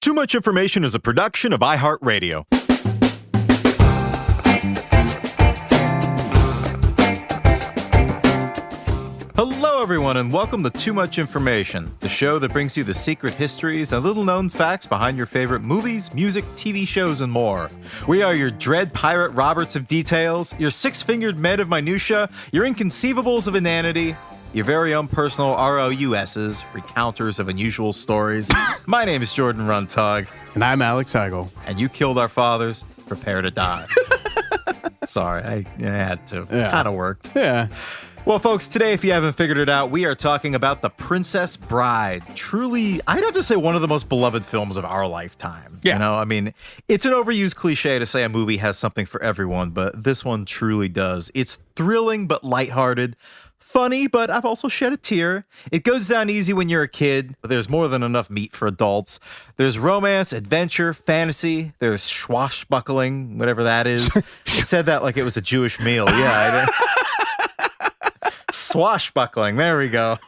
Too Much Information is a production of iHeart Radio. Hello, everyone, and welcome to Too Much Information, the show that brings you the secret histories and little-known facts behind your favorite movies, music, TV shows, and more. We are your Dread Pirate Roberts of details, your six-fingered men of minutia, your inconceivables of inanity, your very own personal ROUSs, recounters of unusual stories. My name is Jordan Runtagh. And I'm Alex Heigl. And you killed our fathers. Prepare to die. Sorry, I had to. Yeah. Kind of worked. Yeah. Well, folks, today, if you haven't figured it out, we are talking about The Princess Bride. Truly, I'd have to say one of the most beloved films of our lifetime. Yeah. You know, I mean, it's an overused cliche to say a movie has something for everyone, but this one truly does. It's thrilling but lighthearted. Funny, but I've also shed a tear. It goes down easy when you're a kid. There's more than enough meat for adults. There's romance, adventure, fantasy. There's swashbuckling, whatever that is. I said that like it was a Jewish meal. Yeah, swashbuckling. There we go.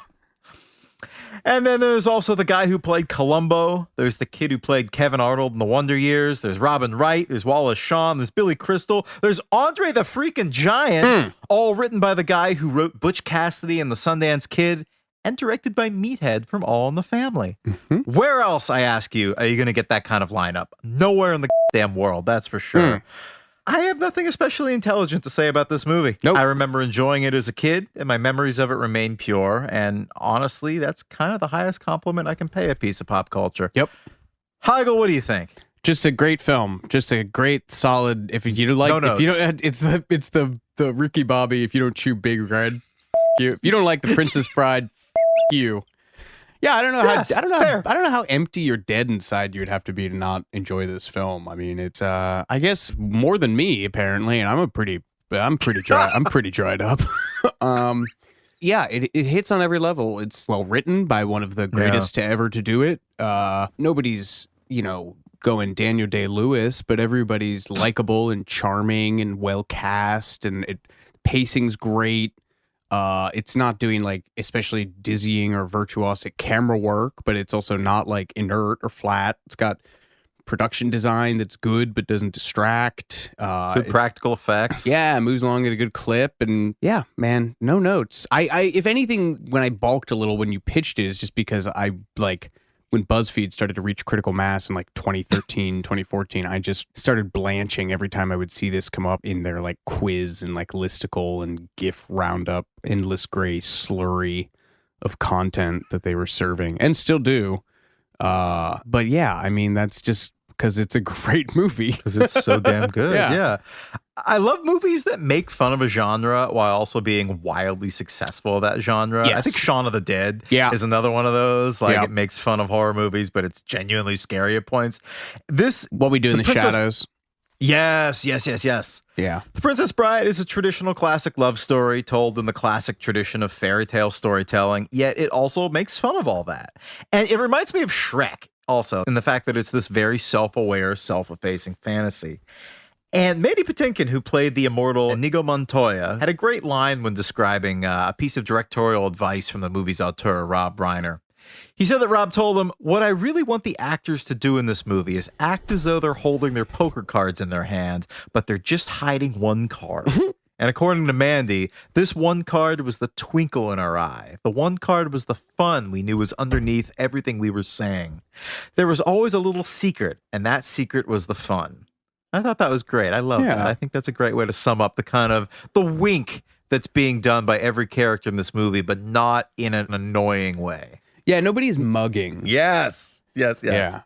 And then there's also the guy who played Columbo. There's the kid who played Kevin Arnold in The Wonder Years. There's Robin Wright. There's Wallace Shawn. There's Billy Crystal. There's Andre the Freaking Giant. All written by the guy who wrote Butch Cassidy and the Sundance Kid and directed by Meathead from All in the Family. Mm-hmm. Where else, I ask you, are you going to get that kind of lineup? Nowhere in the damn world, that's for sure. I have nothing especially intelligent to say about this movie. Nope. I remember enjoying it as a kid, and my memories of it remain pure. And honestly, that's kind of the highest compliment I can pay a piece of pop culture. Yep. Heigl, what do you think? Just a great film. Just a great, solid. If you like, No if you don't, it's the Ricky Bobby. If you don't chew Big Red, you. If you don't like The Princess Bride, you. Yeah, I don't know Yes, I don't know. fair. I don't know how empty or dead inside you'd have to be to not enjoy this film. I mean, it's I guess more than me apparently, and I'm pretty dry. I'm pretty dried up. Yeah, it hits on every level. It's well written by one of the greatest to ever to do it. Nobody's going Daniel Day-Lewis, but everybody's likable and charming and well cast, and pacing's great. It's not doing like especially dizzying or virtuosic camera work, but it's also not like inert or flat. It's got production design that's good but doesn't distract. Good practical effects. Yeah, it moves along at a good clip, and yeah, man, no notes. I if anything, when I balked a little when you pitched it, is just because I like when BuzzFeed started to reach critical mass in like 2013, 2014, I just started blanching every time I would see this come up in their like quiz and like listicle and GIF roundup, endless gray slurry of content that they were serving and still do. But yeah, I mean, that's just because it's a great movie. Because it's so damn good. Yeah. I love movies that make fun of a genre while also being wildly successful at that genre. Yes. I think Shaun of the Dead is another one of those. Like, it makes fun of horror movies, but it's genuinely scary at points. What We Do in the Shadows. Yes. Yeah. The Princess Bride is a traditional classic love story told in the classic tradition of fairy tale storytelling, yet it also makes fun of all that. And it reminds me of Shrek also, in the fact that it's this very self-aware, self-effacing fantasy. And Mandy Patinkin, who played the immortal Inigo Montoya, had a great line when describing a piece of directorial advice from the movie's auteur, Rob Reiner. He said that Rob told him, "What I really want the actors to do in this movie is act as though they're holding their poker cards in their hand, but they're just hiding one card." And according to Mandy, this one card was the twinkle in our eye. The one card was the fun we knew was underneath everything we were saying. There was always a little secret, and that secret was the fun. I thought that was great. I love that. I think that's a great way to sum up the wink that's being done by every character in this movie, but not in an annoying way. Yeah, nobody's mugging. Yes. Yeah.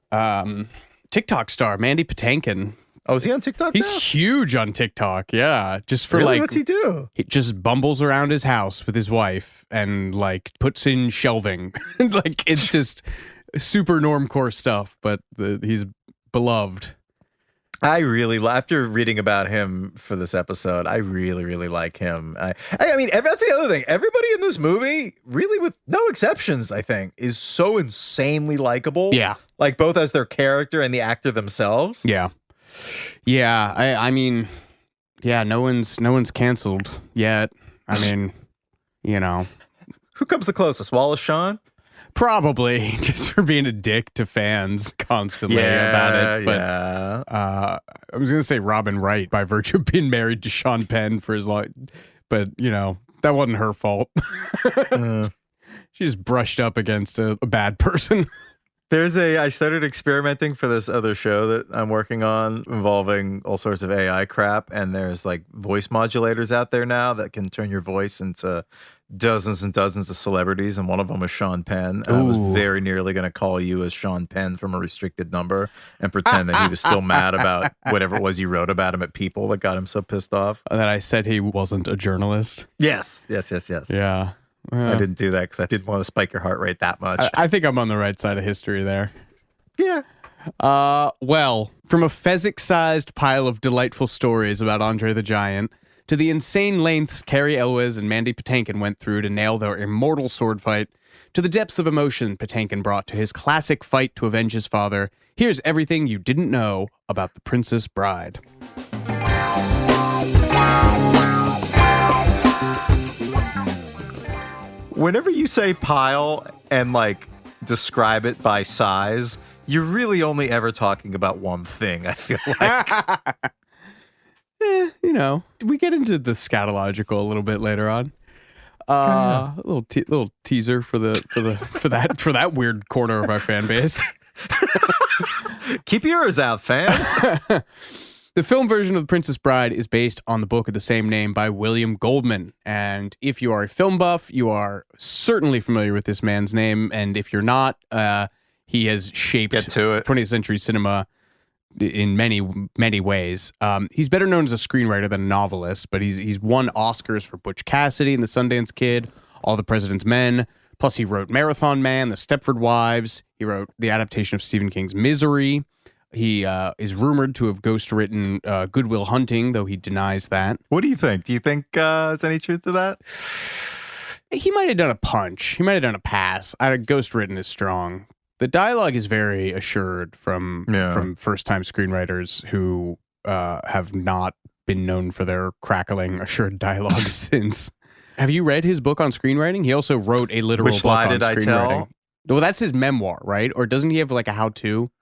TikTok star Mandy Patinkin. Oh, is he on TikTok He's now? huge on TikTok, yeah. Just for Really? What's he do? He just bumbles around his house with his wife and like puts in shelving. Like it's just super normcore stuff, but he's beloved. I really, after reading about him for this episode, I really, really like him. I mean, that's the other thing. Everybody in this movie, really with no exceptions, I think, is so insanely likable. Yeah. Like both as their character and the actor themselves. Yeah. Yeah, I mean, yeah, no one's canceled yet. I mean, Who comes the closest? Wallace Shawn? Probably just for being a dick to fans constantly about it. But I was going to say Robin Wright by virtue of being married to Sean Penn for his life. But, you know, that wasn't her fault. She just brushed up against a bad person. I started experimenting for this other show that I'm working on involving all sorts of AI crap. And there's like voice modulators out there now that can turn your voice into dozens and dozens of celebrities. And one of them was Sean Penn. And I was very nearly going to call you as Sean Penn from a restricted number and pretend that he was still mad about whatever it was you wrote about him at People that got him so pissed off. And then I said he wasn't a journalist. Yes. Yeah. I didn't do that because I didn't want to spike your heart rate that much. I think I'm on the right side of history there. Yeah. Well, from a Fezzik-sized pile of delightful stories about Andre the Giant to the insane lengths Cary Elwes and Mandy Patinkin went through to nail their immortal sword fight, to the depths of emotion Patinkin brought to his classic fight to avenge his father, here's everything you didn't know about The Princess Bride. Whenever you say pile and like describe it by size, you're really only ever talking about one thing, I feel like. You know, we get into the scatological a little bit later on. A little teaser for that weird corner of our fan base. Keep your ears out, fans. The film version of The Princess Bride is based on the book of the same name by William Goldman. And if you are a film buff, you are certainly familiar with this man's name. And if you're not, he has shaped 20th century cinema in many, many ways. He's better known as a screenwriter than a novelist, but he's won Oscars for Butch Cassidy and The Sundance Kid, All the President's Men. Plus, he wrote Marathon Man, The Stepford Wives. He wrote the adaptation of Stephen King's Misery. He is rumored to have ghostwritten Good Will Hunting, though he denies that. What do you think? Do you think there's any truth to that? He might have done a punch. He might have done a pass. Ghostwritten is strong. The dialogue is very assured from first-time screenwriters who have not been known for their crackling, assured dialogue since. Have you read his book on screenwriting? He also wrote a literal book on screenwriting. Which lie did I tell? Well, that's his memoir, right? Or doesn't he have like a how-to?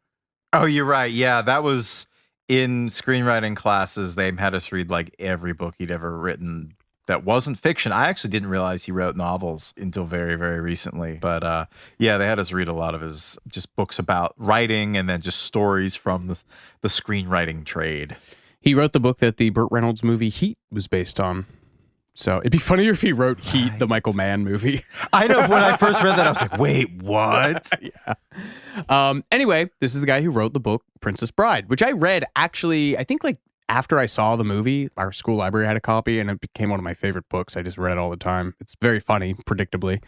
Oh, you're right. Yeah, that was in screenwriting classes. They had us read like every book he'd ever written that wasn't fiction. I actually didn't realize he wrote novels until very, very recently. But yeah, they had us read a lot of his just books about writing and then just stories from the screenwriting trade. He wrote the book that the Burt Reynolds movie Heat was based on. So it'd be funnier if he wrote Heat, the Michael Mann movie. I know. When I first read that, I was like, wait, what? Yeah. Anyway, this is the guy who wrote the book Princess Bride, which I read actually, I think like after I saw the movie. Our school library had a copy and it became one of my favorite books. I just read it all the time. It's very funny, predictably.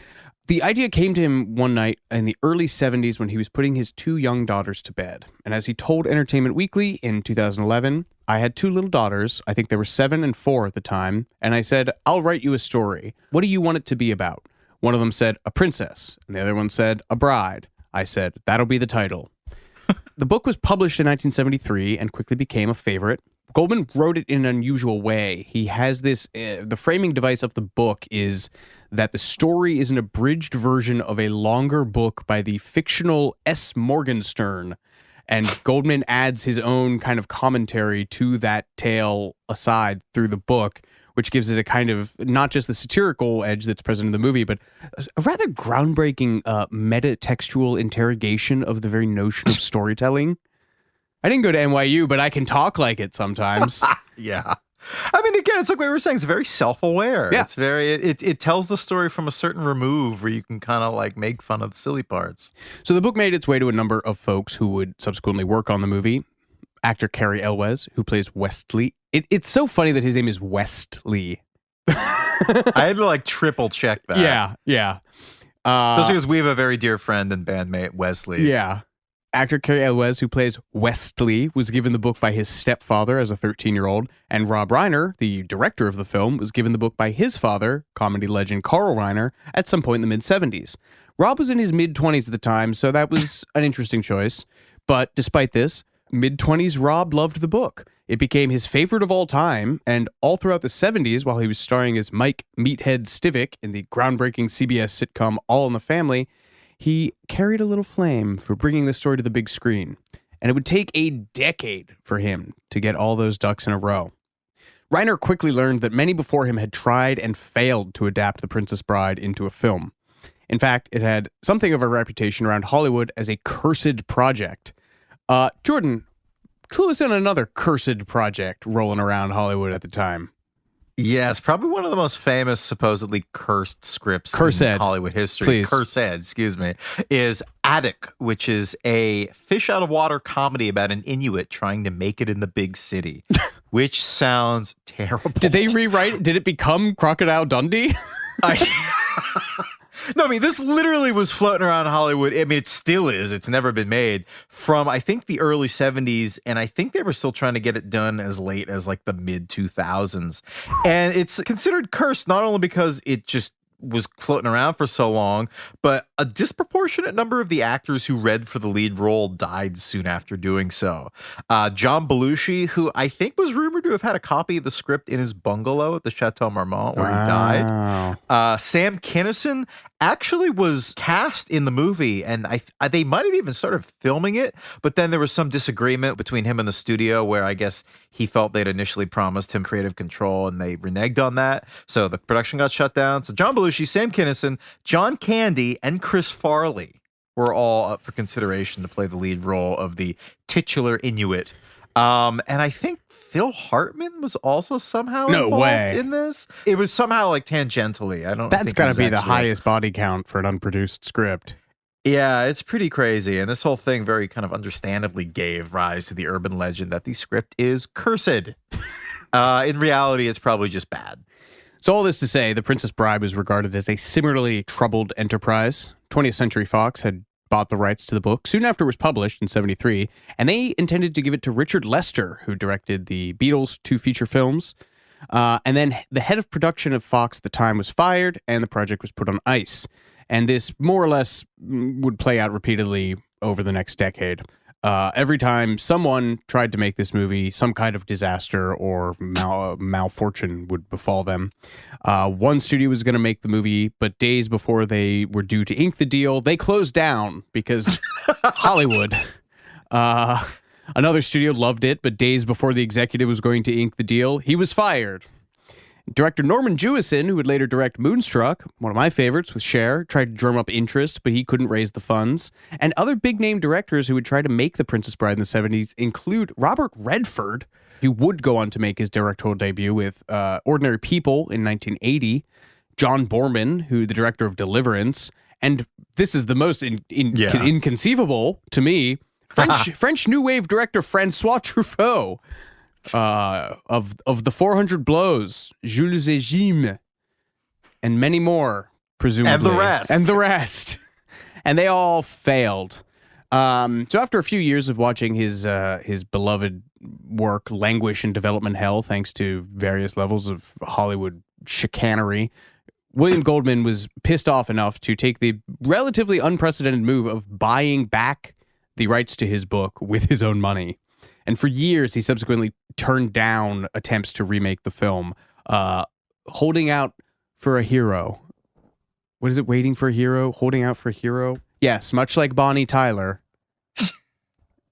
The idea came to him one night in the early 70s when he was putting his two young daughters to bed. And as he told Entertainment Weekly in 2011, I had two little daughters. I think they were 7 and 4 at the time. And I said, I'll write you a story. What do you want it to be about? One of them said, a princess. And the other one said, a bride. I said, that'll be the title. The book was published in 1973 and quickly became a favorite. Goldman wrote it in an unusual way. He has this, the framing device of the book is that the story is an abridged version of a longer book by the fictional S. Morgenstern. And Goldman adds his own kind of commentary to that tale aside through the book, which gives it a kind of, not just the satirical edge that's present in the movie, but a rather groundbreaking meta-textual interrogation of the very notion of storytelling. I didn't go to NYU, but I can talk like it sometimes. Yeah. I mean, again, it's like we were saying, it's very self-aware. Yeah. It's very, it tells the story from a certain remove where you can kind of like make fun of the silly parts. So the book made its way to a number of folks who would subsequently work on the movie. Actor Cary Elwes, who plays Westley. It's so funny that his name is Westley. I had to like triple check that. Yeah. Especially because we have a very dear friend and bandmate, Wesley. Yeah. Actor Cary Elwes, who plays Westley, was given the book by his stepfather as a 13-year-old, and Rob Reiner, the director of the film, was given the book by his father, comedy legend Carl Reiner, at some point in the mid-70s. Rob was in his mid-20s at the time, so that was an interesting choice. But despite this, mid-20s Rob loved the book. It became his favorite of all time, and all throughout the 70s, while he was starring as Mike Meathead Stivic in the groundbreaking CBS sitcom All in the Family, he carried a little flame for bringing the story to the big screen, and it would take a decade for him to get all those ducks in a row. Reiner quickly learned that many before him had tried and failed to adapt The Princess Bride into a film. In fact, it had something of a reputation around Hollywood as a cursed project. Jordan, clue us in another cursed project rolling around Hollywood at the time. Yes, probably one of the most famous, supposedly cursed scripts in Hollywood history. Please. Cursed, excuse me, is Attic, which is a fish out of water comedy about an Inuit trying to make it in the big city, which sounds terrible. Did they rewrite it? Did it become Crocodile Dundee? No, I mean, this literally was floating around Hollywood. I mean, it still is. It's never been made from, I think, the early 70s. And I think they were still trying to get it done as late as like the mid 2000s. And it's considered cursed, not only because it just was floating around for so long, but a disproportionate number of the actors who read for the lead role died soon after doing so. John Belushi, who I think was rumored to have had a copy of the script in his bungalow at the Chateau Marmont where he died. Sam Kinison actually was cast in the movie, and they might have even started filming it, but then there was some disagreement between him and the studio where I guess he felt they'd initially promised him creative control and they reneged on that. So the production got shut down. So John Belushi, Sam Kinison, John Candy, and Chris Farley were all up for consideration to play the lead role of the titular Inuit. And I think Phil Hartman was also somehow involved in this. It was somehow like tangentially. I don't. That's got to be the actually highest body count for an unproduced script. Yeah, it's pretty crazy. And this whole thing very kind of understandably gave rise to the urban legend that the script is cursed. In reality, it's probably just bad. So all this to say, The Princess Bride was regarded as a similarly troubled enterprise. 20th Century Fox had bought the rights to the book soon after it was published in 1973, and they intended to give it to Richard Lester, who directed the Beatles' 2 feature films. And then the head of production of Fox at the time was fired, and the project was put on ice. And this more or less would play out repeatedly over the next decade. Every time someone tried to make this movie, some kind of disaster or malfortune would befall them. One studio was going to make the movie, but days before they were due to ink the deal, they closed down because Hollywood. Another studio loved it, but days before the executive was going to ink the deal, he was fired. Director Norman Jewison, who would later direct Moonstruck, one of my favorites with Cher, tried to drum up interest, but he couldn't raise the funds. And other big-name directors who would try to make The Princess Bride in the 70s include Robert Redford, who would go on to make his directorial debut with Ordinary People in 1980, John Borman, who the director of Deliverance, and this is the most inconceivable to me, French New Wave director Francois Truffaut. Of the 400 Blows, Jules et Jim, and many more, presumably. And the rest. And they all failed. So after a few years of watching his beloved work languish in development hell, thanks to various levels of Hollywood chicanery, William Goldman was pissed off enough to take the relatively unprecedented move of buying back the rights to his book with his own money. And for years, he subsequently turned down attempts to remake the film, holding out for a hero. What is it? Waiting for a hero? Holding out for a hero? Yes, much like Bonnie Tyler,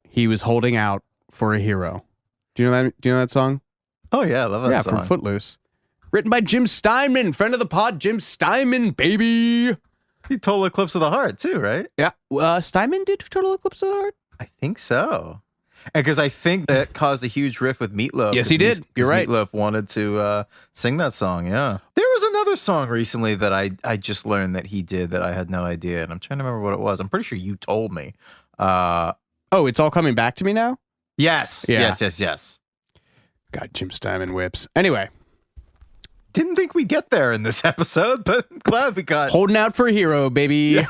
he was holding out for a hero. Do you know that? Do you know that song? Oh yeah, I love that song. Yeah, from Footloose. Written by Jim Steinman, friend of the pod, Jim Steinman, baby. He Total Eclipse of the Heart too, right? Yeah. Steinman did Total Eclipse of the Heart? I think so. And because I think that caused a huge rift with Meatloaf. Yes, he did. You're right. Meatloaf wanted to sing that song, yeah. There was another song recently that I just learned that he did that I had no idea, and I'm trying to remember what it was. I'm pretty sure you told me. It's all coming back to me now? Yes. Yeah. Yes. God, Jim Steinman whips. Anyway. Didn't think we'd get there in this episode, but glad we got. Holding out for a hero, baby. Yeah.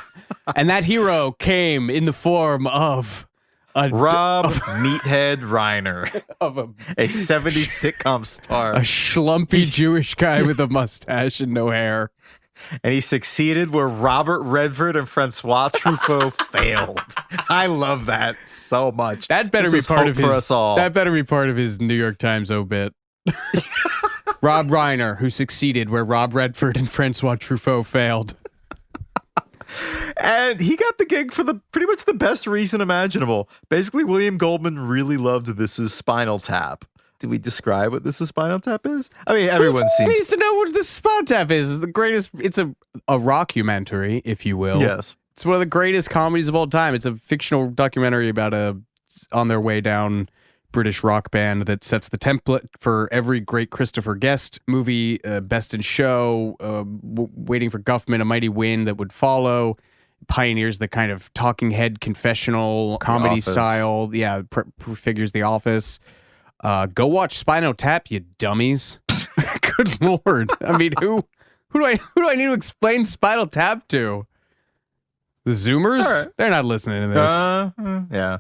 And that hero came in the form of Rob Meathead Reiner, of a 70s sitcom star. A schlumpy Jewish guy with a mustache and no hair. And he succeeded where Robert Redford and Francois Truffaut failed. I love that so much. That better be part of his for us all. That better be part of his New York Times obit. Rob Reiner, who succeeded where Rob Redford and Francois Truffaut failed. And he got the gig for the pretty much the best reason imaginable. Basically, William Goldman really loved This Is Spinal Tap. Do we describe what This Is Spinal Tap is? I mean, everyone's seen. Who needs to know what This Is Spinal Tap is? It's the greatest. It's a rockumentary, if you will. Yes. It's one of the greatest comedies of all time. It's a fictional documentary about on their way down British rock band that sets the template for every great Christopher Guest movie, Best in Show, Waiting for Guffman, A Mighty Wind that would follow, pioneers the kind of talking head confessional comedy style. Yeah, prefigures The Office. Go watch Spinal Tap, you dummies. Good Lord. I mean, who do I need to explain Spinal Tap to? The Zoomers? Right. They're not listening to this. Yeah.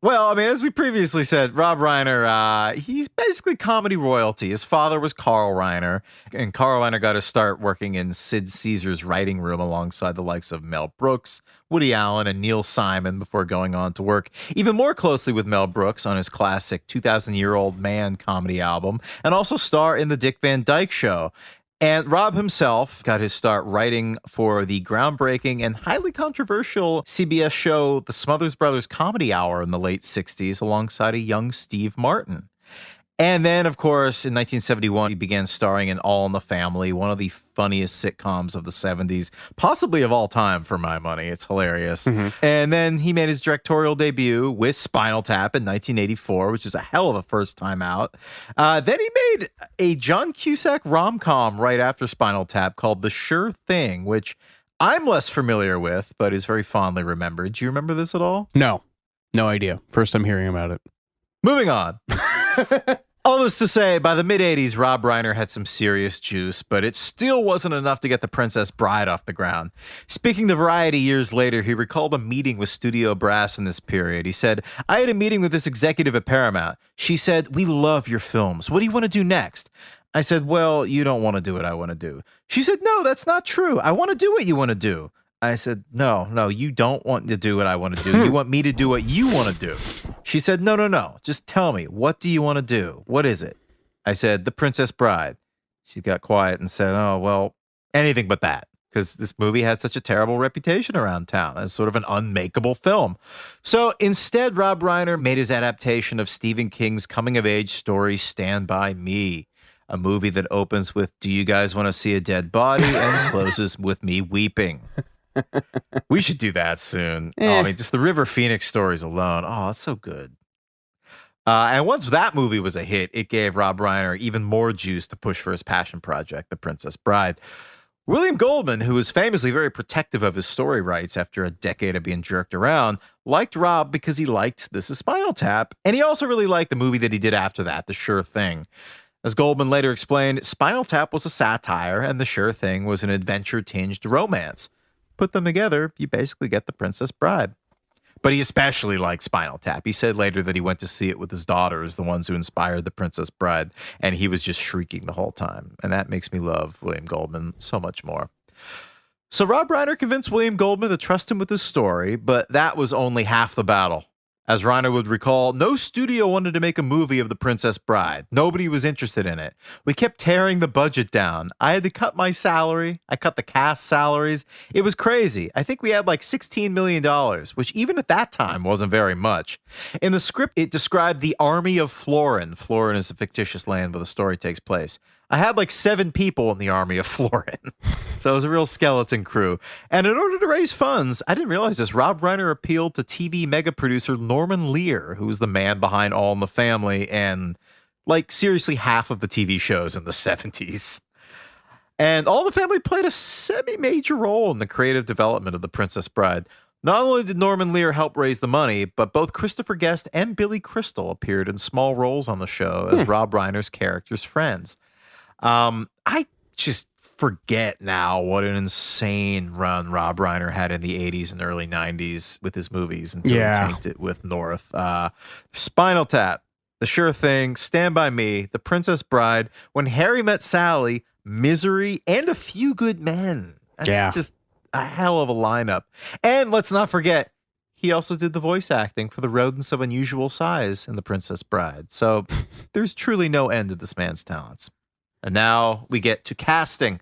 Well, I mean, as we previously said, Rob Reiner, he's basically comedy royalty. His father was Carl Reiner, and Carl Reiner got to start working in Sid Caesar's writing room alongside the likes of Mel Brooks, Woody Allen, and Neil Simon before going on to work even more closely with Mel Brooks on his classic 2000-Year-Old Man comedy album, and also star in The Dick Van Dyke Show. And Rob himself got his start writing for the groundbreaking and highly controversial CBS show The Smothers Brothers Comedy Hour in the late 60s alongside a young Steve Martin. And then, of course, in 1971, he began starring in All in the Family, one of the funniest sitcoms of the 70s, possibly of all time for my money. It's hilarious. Mm-hmm. And then he made his directorial debut with Spinal Tap in 1984, which is a hell of a first time out. Then he made a John Cusack rom-com right after Spinal Tap called The Sure Thing, which I'm less familiar with, but is very fondly remembered. Do you remember this at all? No idea. First time hearing about it. Moving on. All this to say, by the mid-'80s, Rob Reiner had some serious juice, but it still wasn't enough to get The Princess Bride off the ground. Speaking to Variety years later, he recalled a meeting with studio brass in this period. He said, "I had a meeting with this executive at Paramount. She said, 'We love your films. What do you want to do next?' I said, 'Well, you don't want to do what I want to do.' She said, 'No, that's not true. I want to do what you want to do.' I said, no, you don't want to do what I want to do. You want me to do what you want to do." She said, no. Just tell me, what do you want to do? What is it? I said, The Princess Bride. She got quiet and said, "Oh, well, anything but that." Because this movie had such a terrible reputation around town as sort of an unmakeable film. So instead, Rob Reiner made his adaptation of Stephen King's coming-of-age story, Stand By Me, a movie that opens with, "Do you guys want to see a dead body?" and closes with me weeping. We should do that soon. Oh, I mean, just the River Phoenix stories alone. Oh, it's so good. And once that movie was a hit, it gave Rob Reiner even more juice to push for his passion project, The Princess Bride. William Goldman, who was famously very protective of his story rights after a decade of being jerked around, liked Rob because he liked This Is Spinal Tap, and he also really liked the movie that he did after that, The Sure Thing. As Goldman later explained, Spinal Tap was a satire, and The Sure Thing was an adventure-tinged romance. Put them together, you basically get The Princess Bride. But he especially liked Spinal Tap. He said later that he went to see it with his daughters, the ones who inspired The Princess Bride, and he was just shrieking the whole time. And that makes me love William Goldman so much more. So Rob Reiner convinced William Goldman to trust him with his story, but that was only half the battle. As Reiner would recall, no studio wanted to make a movie of The Princess Bride. Nobody was interested in it. We kept tearing the budget down. I had to cut my salary. I cut the cast salaries. It was crazy. I think we had like $16 million, which even at that time wasn't very much. In the script, it described the army of Florin. Florin is a fictitious land where the story takes place. I had like 7 people in the army of Florin. So it was a real skeleton crew. And in order to raise funds, I didn't realize this, Rob Reiner appealed to TV mega producer Norman Lear, who was the man behind All in the Family and like seriously half of the TV shows in the 70s. And All in the Family played a semi-major role in the creative development of The Princess Bride. Not only did Norman Lear help raise the money, but both Christopher Guest and Billy Crystal appeared in small roles on the show as Rob Reiner's characters' friends. I just forget now what an insane run Rob Reiner had in the 80s and early 90s with his movies until he tanked it with North. Spinal Tap, The Sure Thing, Stand By Me, The Princess Bride, When Harry Met Sally, Misery, and A Few Good Men. That's just a hell of a lineup. And let's not forget, he also did the voice acting for the rodents of unusual size in The Princess Bride. So there's truly no end to this man's talents. And now we get to casting.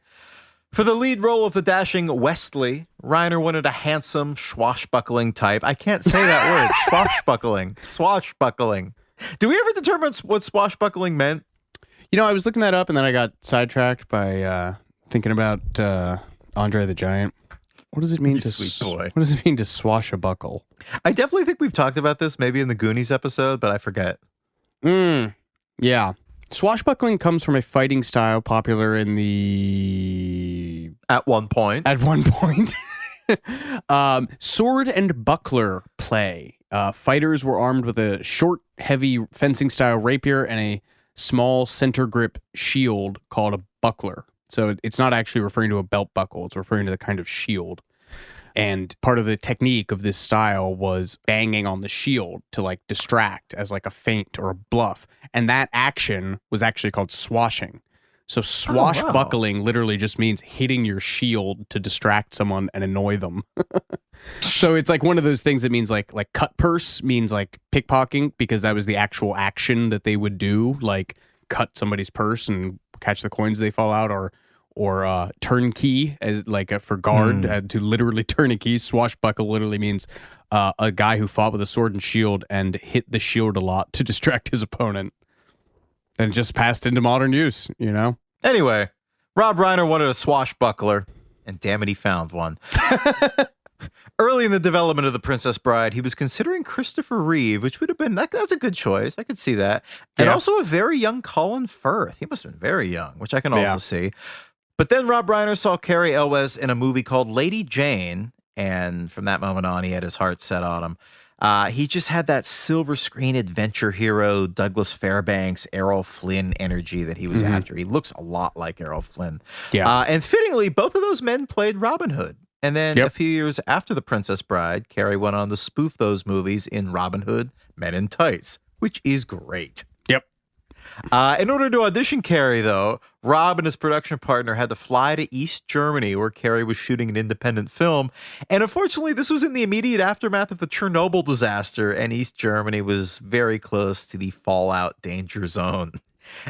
For the lead role of the dashing Westley, Reiner wanted a handsome, swashbuckling type. I can't say that word. Swashbuckling. Swashbuckling. Do we ever determine what swashbuckling meant? You know, I was looking that up and then I got sidetracked by thinking about Andre the Giant. What does it mean sweet boy. What does it mean to swashbuckle? I definitely think we've talked about this maybe in the Goonies episode, but I forget. Yeah. Swashbuckling comes from a fighting style popular in the... At one point. Sword and buckler play. Fighters were armed with a short, heavy fencing style rapier and a small center grip shield called a buckler. So it's not actually referring to a belt buckle. It's referring to the kind of shield. And part of the technique of this style was banging on the shield to like distract as like a feint or a bluff. And that action was actually called swashing. So swashbuckling literally just means hitting your shield to distract someone and annoy them. So it's like one of those things that means like cut purse means like pickpocketing because that was the actual action that they would do, like cut somebody's purse and catch the coins they fall out, or turnkey as like for guard to literally turn a key. Swashbuckle literally means a guy who fought with a sword and shield and hit the shield a lot to distract his opponent. And it just passed into modern use, you know? Anyway, Rob Reiner wanted a swashbuckler, and damn it, he found one. Early in the development of The Princess Bride, he was considering Christopher Reeve, which would have been, that's a good choice. I could see that. And also a very young Colin Firth. He must have been very young, which I can also see. But then Rob Reiner saw Cary Elwes in a movie called Lady Jane, and from that moment on, he had his heart set on him. He just had that silver screen adventure hero, Douglas Fairbanks, Errol Flynn energy that he was after. He looks a lot like Errol Flynn. Yeah. And fittingly, both of those men played Robin Hood. And then a few years after The Princess Bride, Cary went on to spoof those movies in Robin Hood, Men in Tights, which is great. Yep. In order to audition Cary, though, Rob and his production partner had to fly to East Germany, where Cary was shooting an independent film. And unfortunately, this was in the immediate aftermath of the Chernobyl disaster, and East Germany was very close to the fallout danger zone.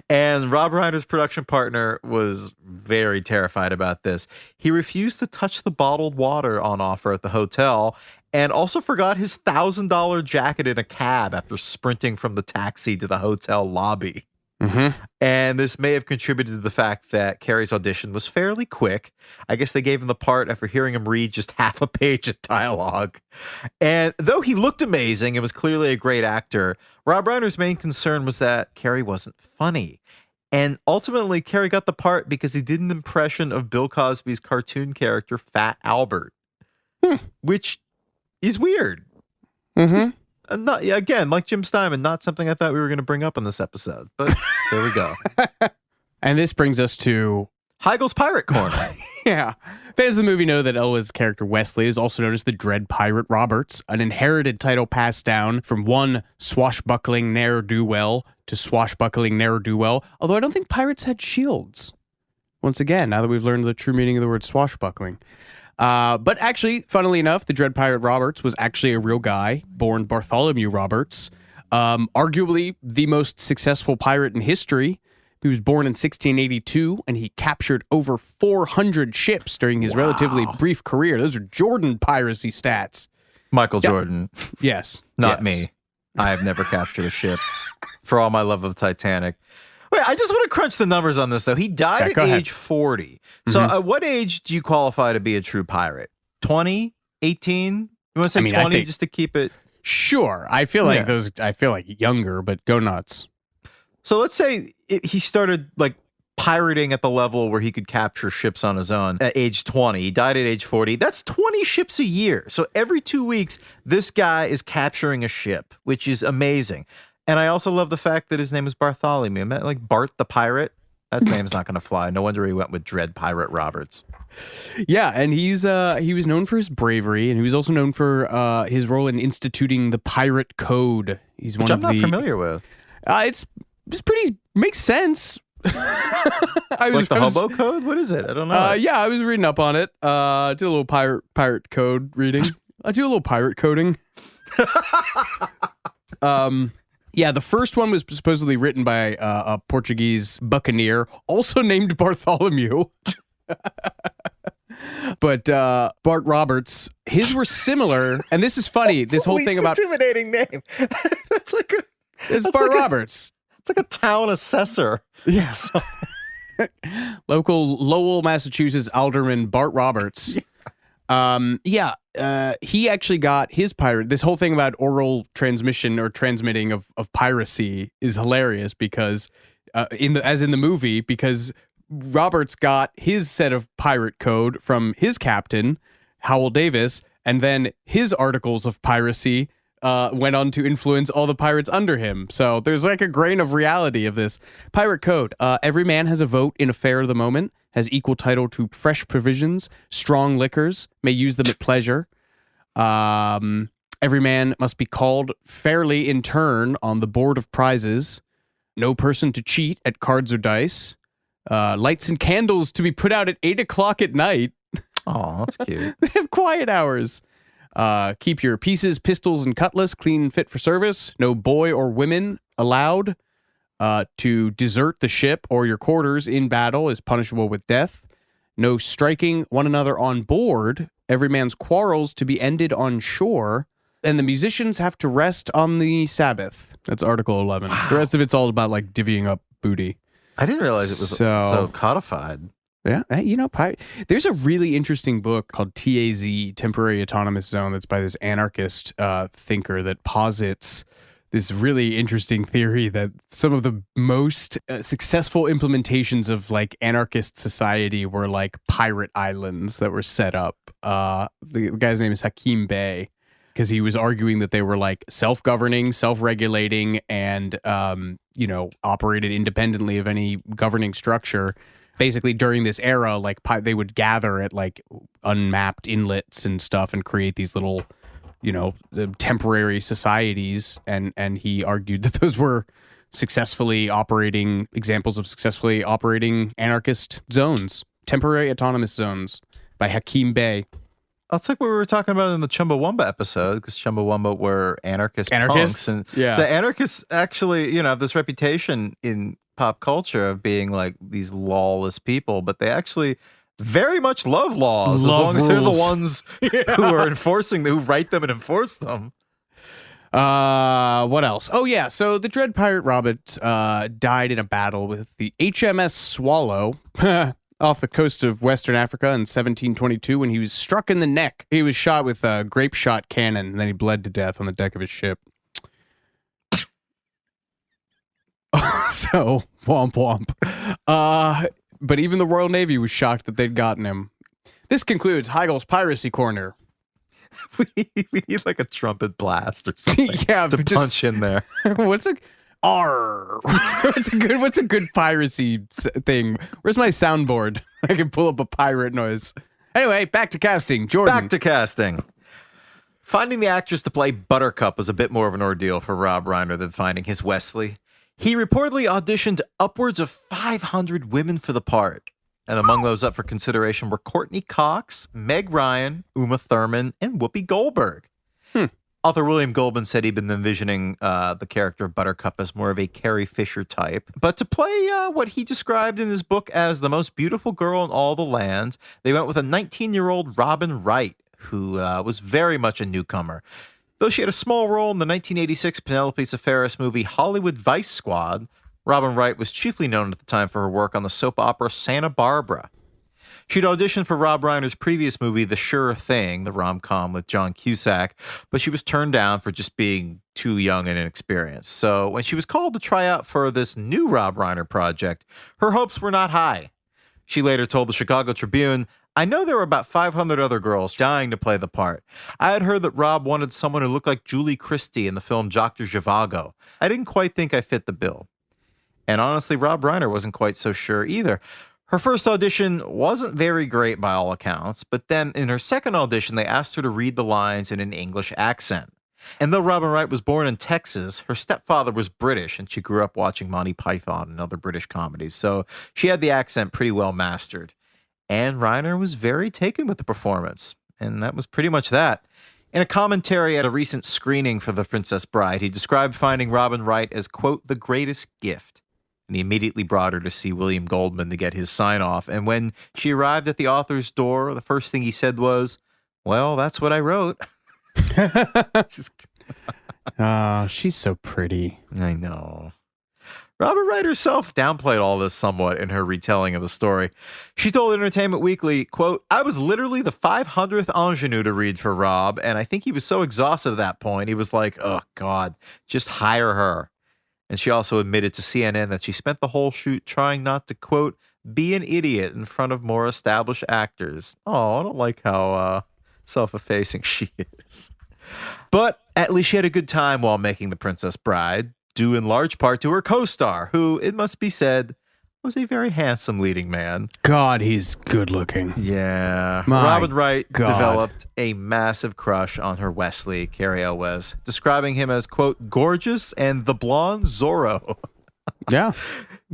And Rob Reiner's production partner was very terrified about this. He refused to touch the bottled water on offer at the hotel, and also forgot his $1,000 jacket in a cab after sprinting from the taxi to the hotel lobby. And this may have contributed to the fact that Cary's audition was fairly quick. I guess they gave him the part after hearing him read just half a page of dialogue. And though he looked amazing and was clearly a great actor, Rob Reiner's main concern was that Cary wasn't funny. And ultimately, Cary got the part because he did an impression of Bill Cosby's cartoon character, Fat Albert, which is weird. Not, again, like Jim Steinman, not something I thought we were going to bring up in this episode, but there we go. And this brings us to Heigl's Pirate Corner. Yeah. Fans of the movie know that Elwes' character Wesley is also known as the Dread Pirate Roberts, an inherited title passed down from one swashbuckling ne'er-do-well to swashbuckling ne'er-do-well, although I don't think pirates had shields. Once again, now that we've learned the true meaning of the word swashbuckling. But actually, funnily enough, the Dread Pirate Roberts was actually a real guy, born Bartholomew Roberts, arguably the most successful pirate in history. He was born in 1682, and he captured over 400 ships during his relatively brief career. Those are Jordan piracy stats. Michael Jordan. Yes. Not me. I have never captured a ship, for all my love of the Titanic. Wait, I just want to crunch the numbers on this, though. He died at age 40. So at what age do you qualify to be a true pirate? 20? 18? You want to say 20 just to keep it? Sure. I feel like I feel like younger, but go nuts. So let's say he started like pirating at the level where he could capture ships on his own at age 20. He died at age 40. That's 20 ships a year. So every 2 weeks, this guy is capturing a ship, which is amazing. And I also love the fact that his name is Bartholomew. Like Bart the Pirate. That name's not going to fly. No wonder he went with Dread Pirate Roberts. Yeah, and he was known for his bravery, and he was also known for his role in instituting the pirate code. He's one Which I'm not familiar with. It's pretty makes sense. Like the hobo code? What is it? I don't know. Yeah, I was reading up on it. Did a little pirate code reading. I do a little pirate coding. Yeah, the first one was supposedly written by a Portuguese buccaneer, also named Bartholomew. But Bart Roberts, his were similar, and this is funny. This whole thing about intimidating name. That's like it's Bart Roberts. It's like a town assessor. Yes. Local Lowell, Massachusetts alderman Bart Roberts. He actually got his pirate. This whole thing about oral transmission or transmitting of piracy is hilarious because in the movie, because Roberts got his set of pirate code from his captain, Howell Davis, and then his articles of piracy went on to influence all the pirates under him. So there's like a grain of reality of this. Pirate code. Every man has a vote in affair of the moment, has equal title to fresh provisions, strong liquors, may use them at pleasure. Every man must be called fairly in turn on the board of prizes. No person to cheat at cards or dice. Lights and candles to be put out at 8 o'clock at night. Oh, that's cute. They have quiet hours. Keep your pieces, pistols, and cutlass clean and fit for service. No boy or women allowed. To desert the ship or your quarters in battle is punishable with death. No striking one another on board. Every man's quarrels to be ended on shore. And the musicians have to rest on the Sabbath. That's Article 11. Wow. The rest of it's all about like divvying up booty. I didn't realize it was so codified. Yeah, there's a really interesting book called TAZ, Temporary Autonomous Zone, that's by this anarchist thinker that posits this really interesting theory that some of the most successful implementations of like anarchist society were like pirate islands that were set up. The guy's name is Hakim Bey, because he was arguing that they were like self-governing, self-regulating, and operated independently of any governing structure. Basically, during this era, like they would gather at like unmapped inlets and stuff and create these little, temporary societies. And he argued that those were examples of successfully operating anarchist zones, temporary autonomous zones, by Hakim Bey. That's like what we were talking about in the Chumbawamba episode, because Chumbawamba were anarchists. Punks, and yeah. So anarchists actually, have this reputation in pop culture of being like these lawless people, but they actually very much love laws as long as they're the ones who are who write them and enforce them. What else? Oh yeah, so the Dread Pirate Robert died in a battle with the HMS Swallow off the coast of Western Africa in 1722 when he was struck in the neck. He was shot with a grape shot cannon, and then he bled to death on the deck of his ship. So, womp womp. But even the Royal Navy was shocked that they'd gotten him. This concludes Heigl's Piracy Corner. We need like a trumpet blast or something to punch in there. What's a good piracy thing? Where's my soundboard? I can pull up a pirate noise. Anyway, back to casting. Jordan. Back to casting. Finding the actress to play Buttercup was a bit more of an ordeal for Rob Reiner than finding his Westley. He reportedly auditioned upwards of 500 women for the part. And among those up for consideration were Courtney Cox, Meg Ryan, Uma Thurman, and Whoopi Goldberg. Author William Goldman said he'd been envisioning the character of Buttercup as more of a Carrie Fisher type. But to play what he described in his book as the most beautiful girl in all the land, they went with a 19-year-old Robin Wright, who was very much a newcomer. Though she had a small role in the 1986 Penelope Safaris movie Hollywood Vice Squad, Robin Wright was chiefly known at the time for her work on the soap opera Santa Barbara. She'd auditioned for Rob Reiner's previous movie, The Sure Thing, the rom-com with John Cusack, but she was turned down for just being too young and inexperienced. So when she was called to try out for this new Rob Reiner project, her hopes were not high. She later told the Chicago Tribune, "I know there were about 500 other girls dying to play the part. I had heard that Rob wanted someone who looked like Julie Christie in the film Dr. Zhivago. I didn't quite think I fit the bill." And honestly, Rob Reiner wasn't quite so sure either. Her first audition wasn't very great by all accounts, but then in her second audition, they asked her to read the lines in an English accent. And though Robin Wright was born in Texas, her stepfather was British, and she grew up watching Monty Python and other British comedies, so she had the accent pretty well mastered. And Reiner was very taken with the performance, and that was pretty much that. In a commentary at a recent screening for The Princess Bride, he described finding Robin Wright as, quote, the greatest gift. And he immediately brought her to see William Goldman to get his sign off. And when she arrived at the author's door, the first thing he said was, "Well, that's what I wrote." Just, Oh, she's so pretty. I know. Robert Wright herself downplayed all this somewhat in her retelling of the story. She told Entertainment Weekly, quote, "I was literally the 500th ingenue to read for Rob, and I think he was so exhausted at that point, he was like, oh, God, just hire her." And she also admitted to CNN that she spent the whole shoot trying not to, quote, "be an idiot in front of more established actors." Oh, I don't like how self-effacing she is. But at least she had a good time while making The Princess Bride, due in large part to her co-star, who, it must be said, was a very handsome leading man. God, he's good looking. Yeah. My Robin Wright God. developed a massive crush on her Wesley, Cary Elwes, describing him as, quote, "gorgeous and the blonde Zorro." Yeah.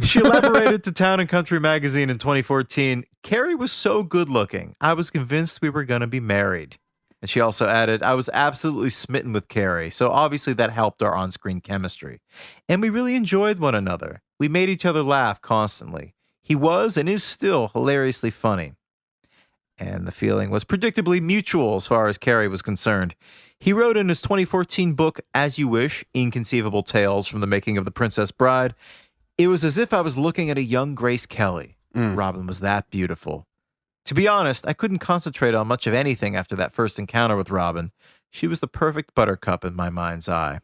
She elaborated to Town and Country magazine in 2014, "Cary was so good looking, I was convinced we were going to be married." And she also added, "I was absolutely smitten with Cary, so obviously that helped our on-screen chemistry. And we really enjoyed one another. We made each other laugh constantly. He was and is still hilariously funny." And the feeling was predictably mutual as far as Cary was concerned. He wrote in his 2014 book, As You Wish, Inconceivable Tales from the Making of the Princess Bride, "It was as if I was looking at a young Grace Kelly. Robin was that beautiful. To be honest, I couldn't concentrate on much of anything after that first encounter with Robin. She was the perfect buttercup in my mind's eye."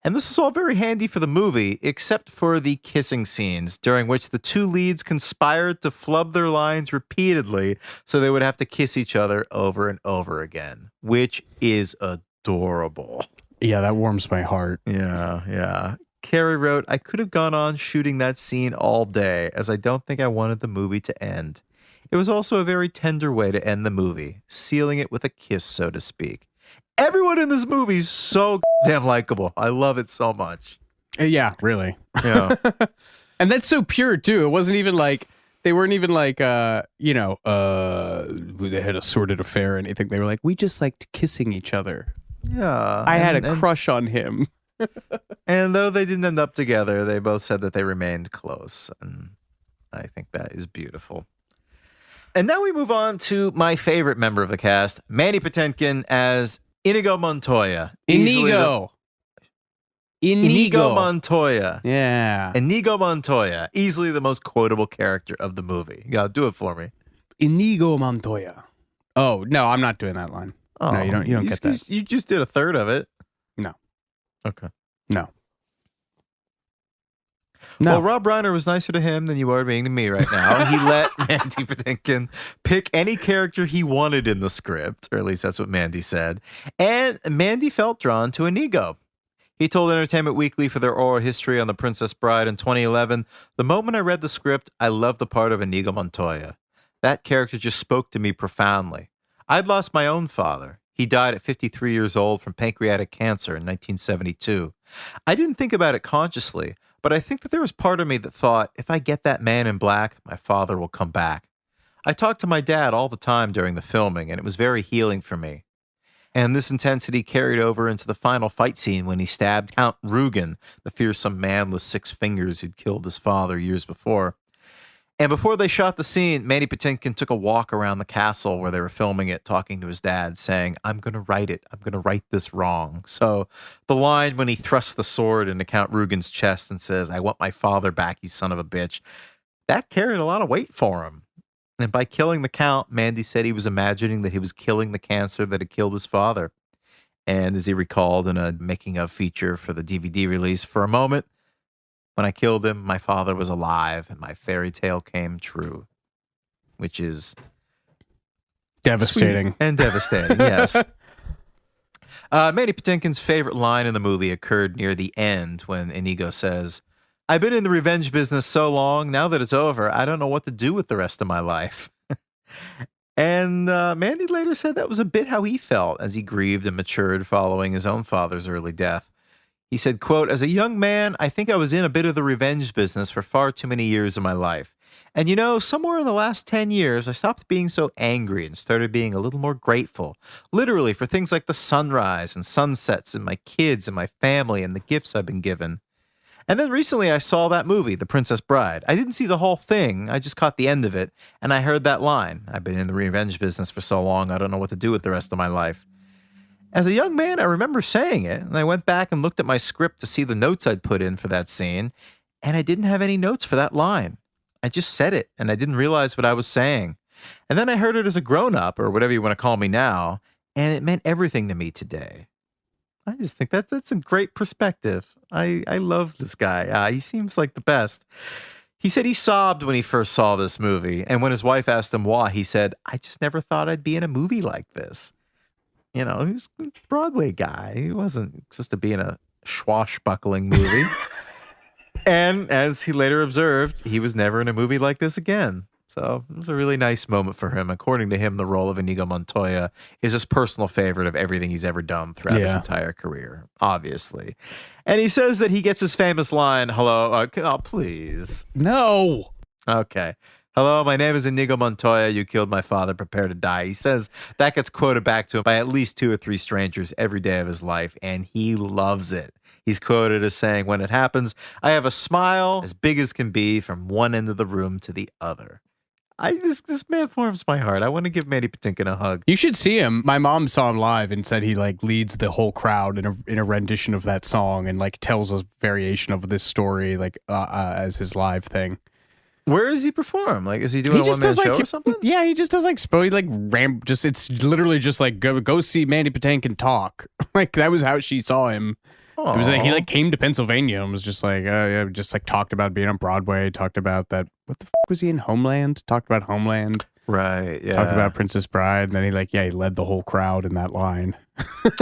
And this was all very handy for the movie, except for the kissing scenes, during which the two leads conspired to flub their lines repeatedly so they would have to kiss each other over and over again, which is adorable. Yeah, that warms my heart. Yeah. Cary wrote, "I could have gone on shooting that scene all day, as I don't think I wanted the movie to end. It was also a very tender way to end the movie, sealing it with a kiss, so to speak." Everyone in this movie is so damn likable. I love it so much. Yeah, really. Yeah. And that's so pure too. It wasn't even like they weren't even like they had a sordid affair or anything. They were like, we just liked kissing each other. Yeah. I had a crush on him. And though they didn't end up together, they both said that they remained close. And I think that is beautiful. And now we move on to my favorite member of the cast, Mandy Patinkin as Inigo Montoya. Inigo Montoya. Yeah. Inigo Montoya. Easily the most quotable character of the movie. Yeah, do it for me. Inigo Montoya. Oh, no, I'm not doing that line. Oh, no, you don't get that. You just did a third of it. No. Okay. No. Well, Rob Reiner was nicer to him than you are being to me right now. He let Mandy Patinkin pick any character he wanted in the script, or at least that's what Mandy said. And Mandy felt drawn to Inigo. He told Entertainment Weekly for their oral history on The Princess Bride in 2011, "The moment I read the script, I loved the part of Inigo Montoya. That character just spoke to me profoundly. I'd lost my own father. He died at 53 years old from pancreatic cancer in 1972. I didn't think about it consciously, but I think that there was part of me that thought, if I get that man in black, my father will come back. I talked to my dad all the time during the filming, and it was very healing for me." And this intensity carried over into the final fight scene when he stabbed Count Rugen, the fearsome man with 6 fingers who'd killed his father years before. And before they shot the scene, Mandy Patinkin took a walk around the castle where they were filming it, talking to his dad, saying, "I'm going to write it. I'm going to write this wrong." So the line when he thrusts the sword into Count Rugen's chest and says, "I want my father back, you son of a bitch," that carried a lot of weight for him. And by killing the Count, Mandy said he was imagining that he was killing the cancer that had killed his father. And as he recalled in a making-of feature for the DVD release, "For a moment, when I killed him, my father was alive and my fairy tale came true," which is devastating. Sweet and devastating, yes. Mandy Patinkin's favorite line in the movie occurred near the end when Inigo says, "I've been in the revenge business so long, now that it's over, I don't know what to do with the rest of my life." And Mandy later said that was a bit how he felt as he grieved and matured following his own father's early death. He said, quote, "As a young man, I think I was in a bit of the revenge business for far too many years of my life. And you know, somewhere in the last 10 years, I stopped being so angry and started being a little more grateful, literally for things like the sunrise and sunsets and my kids and my family and the gifts I've been given. And then recently I saw that movie, The Princess Bride. I didn't see the whole thing. I just caught the end of it, and I heard that line. I've been in the revenge business for so long, I don't know what to do with the rest of my life. As a young man, I remember saying it, and I went back and looked at my script to see the notes I'd put in for that scene, and I didn't have any notes for that line. I just said it, and I didn't realize what I was saying. And then I heard it as a grown-up, or whatever you want to call me now, and it meant everything to me today. I just think that's a great perspective. I love this guy. He seems like the best. He said he sobbed when he first saw this movie, and when his wife asked him why, he said, I just never thought I'd be in a movie like this. You know, he was a Broadway guy. He wasn't supposed to be in a swashbuckling movie. And as he later observed, he was never in a movie like this again. So it was a really nice moment for him. According to him, the role of Inigo Montoya is his personal favorite of everything he's ever done throughout his entire career, obviously. And he says that he gets his famous line, hello, oh, please. No. Okay. Hello, my name is Inigo Montoya. You killed my father. Prepare to die. He says that gets quoted back to him by at least 2 or 3 strangers every day of his life, and he loves it. He's quoted as saying, when it happens, I have a smile as big as can be from one end of the room to the other. This man warms my heart. I want to give Mandy Patinkin a hug. You should see him. My mom saw him live and said he like leads the whole crowd in a rendition of that song and like tells a variation of this story like as his live thing. Where does he perform? Like, is he doing a one-man show or something? Yeah, he just does like it's literally just like go see Mandy Patinkin talk. Like that was how she saw him. It was like he like came to Pennsylvania and was just like just like talked about being on Broadway, talked about that. What the fuck was he in Homeland? Talked about Homeland. Right, yeah. Talked about Princess Bride, and then he led the whole crowd in that line.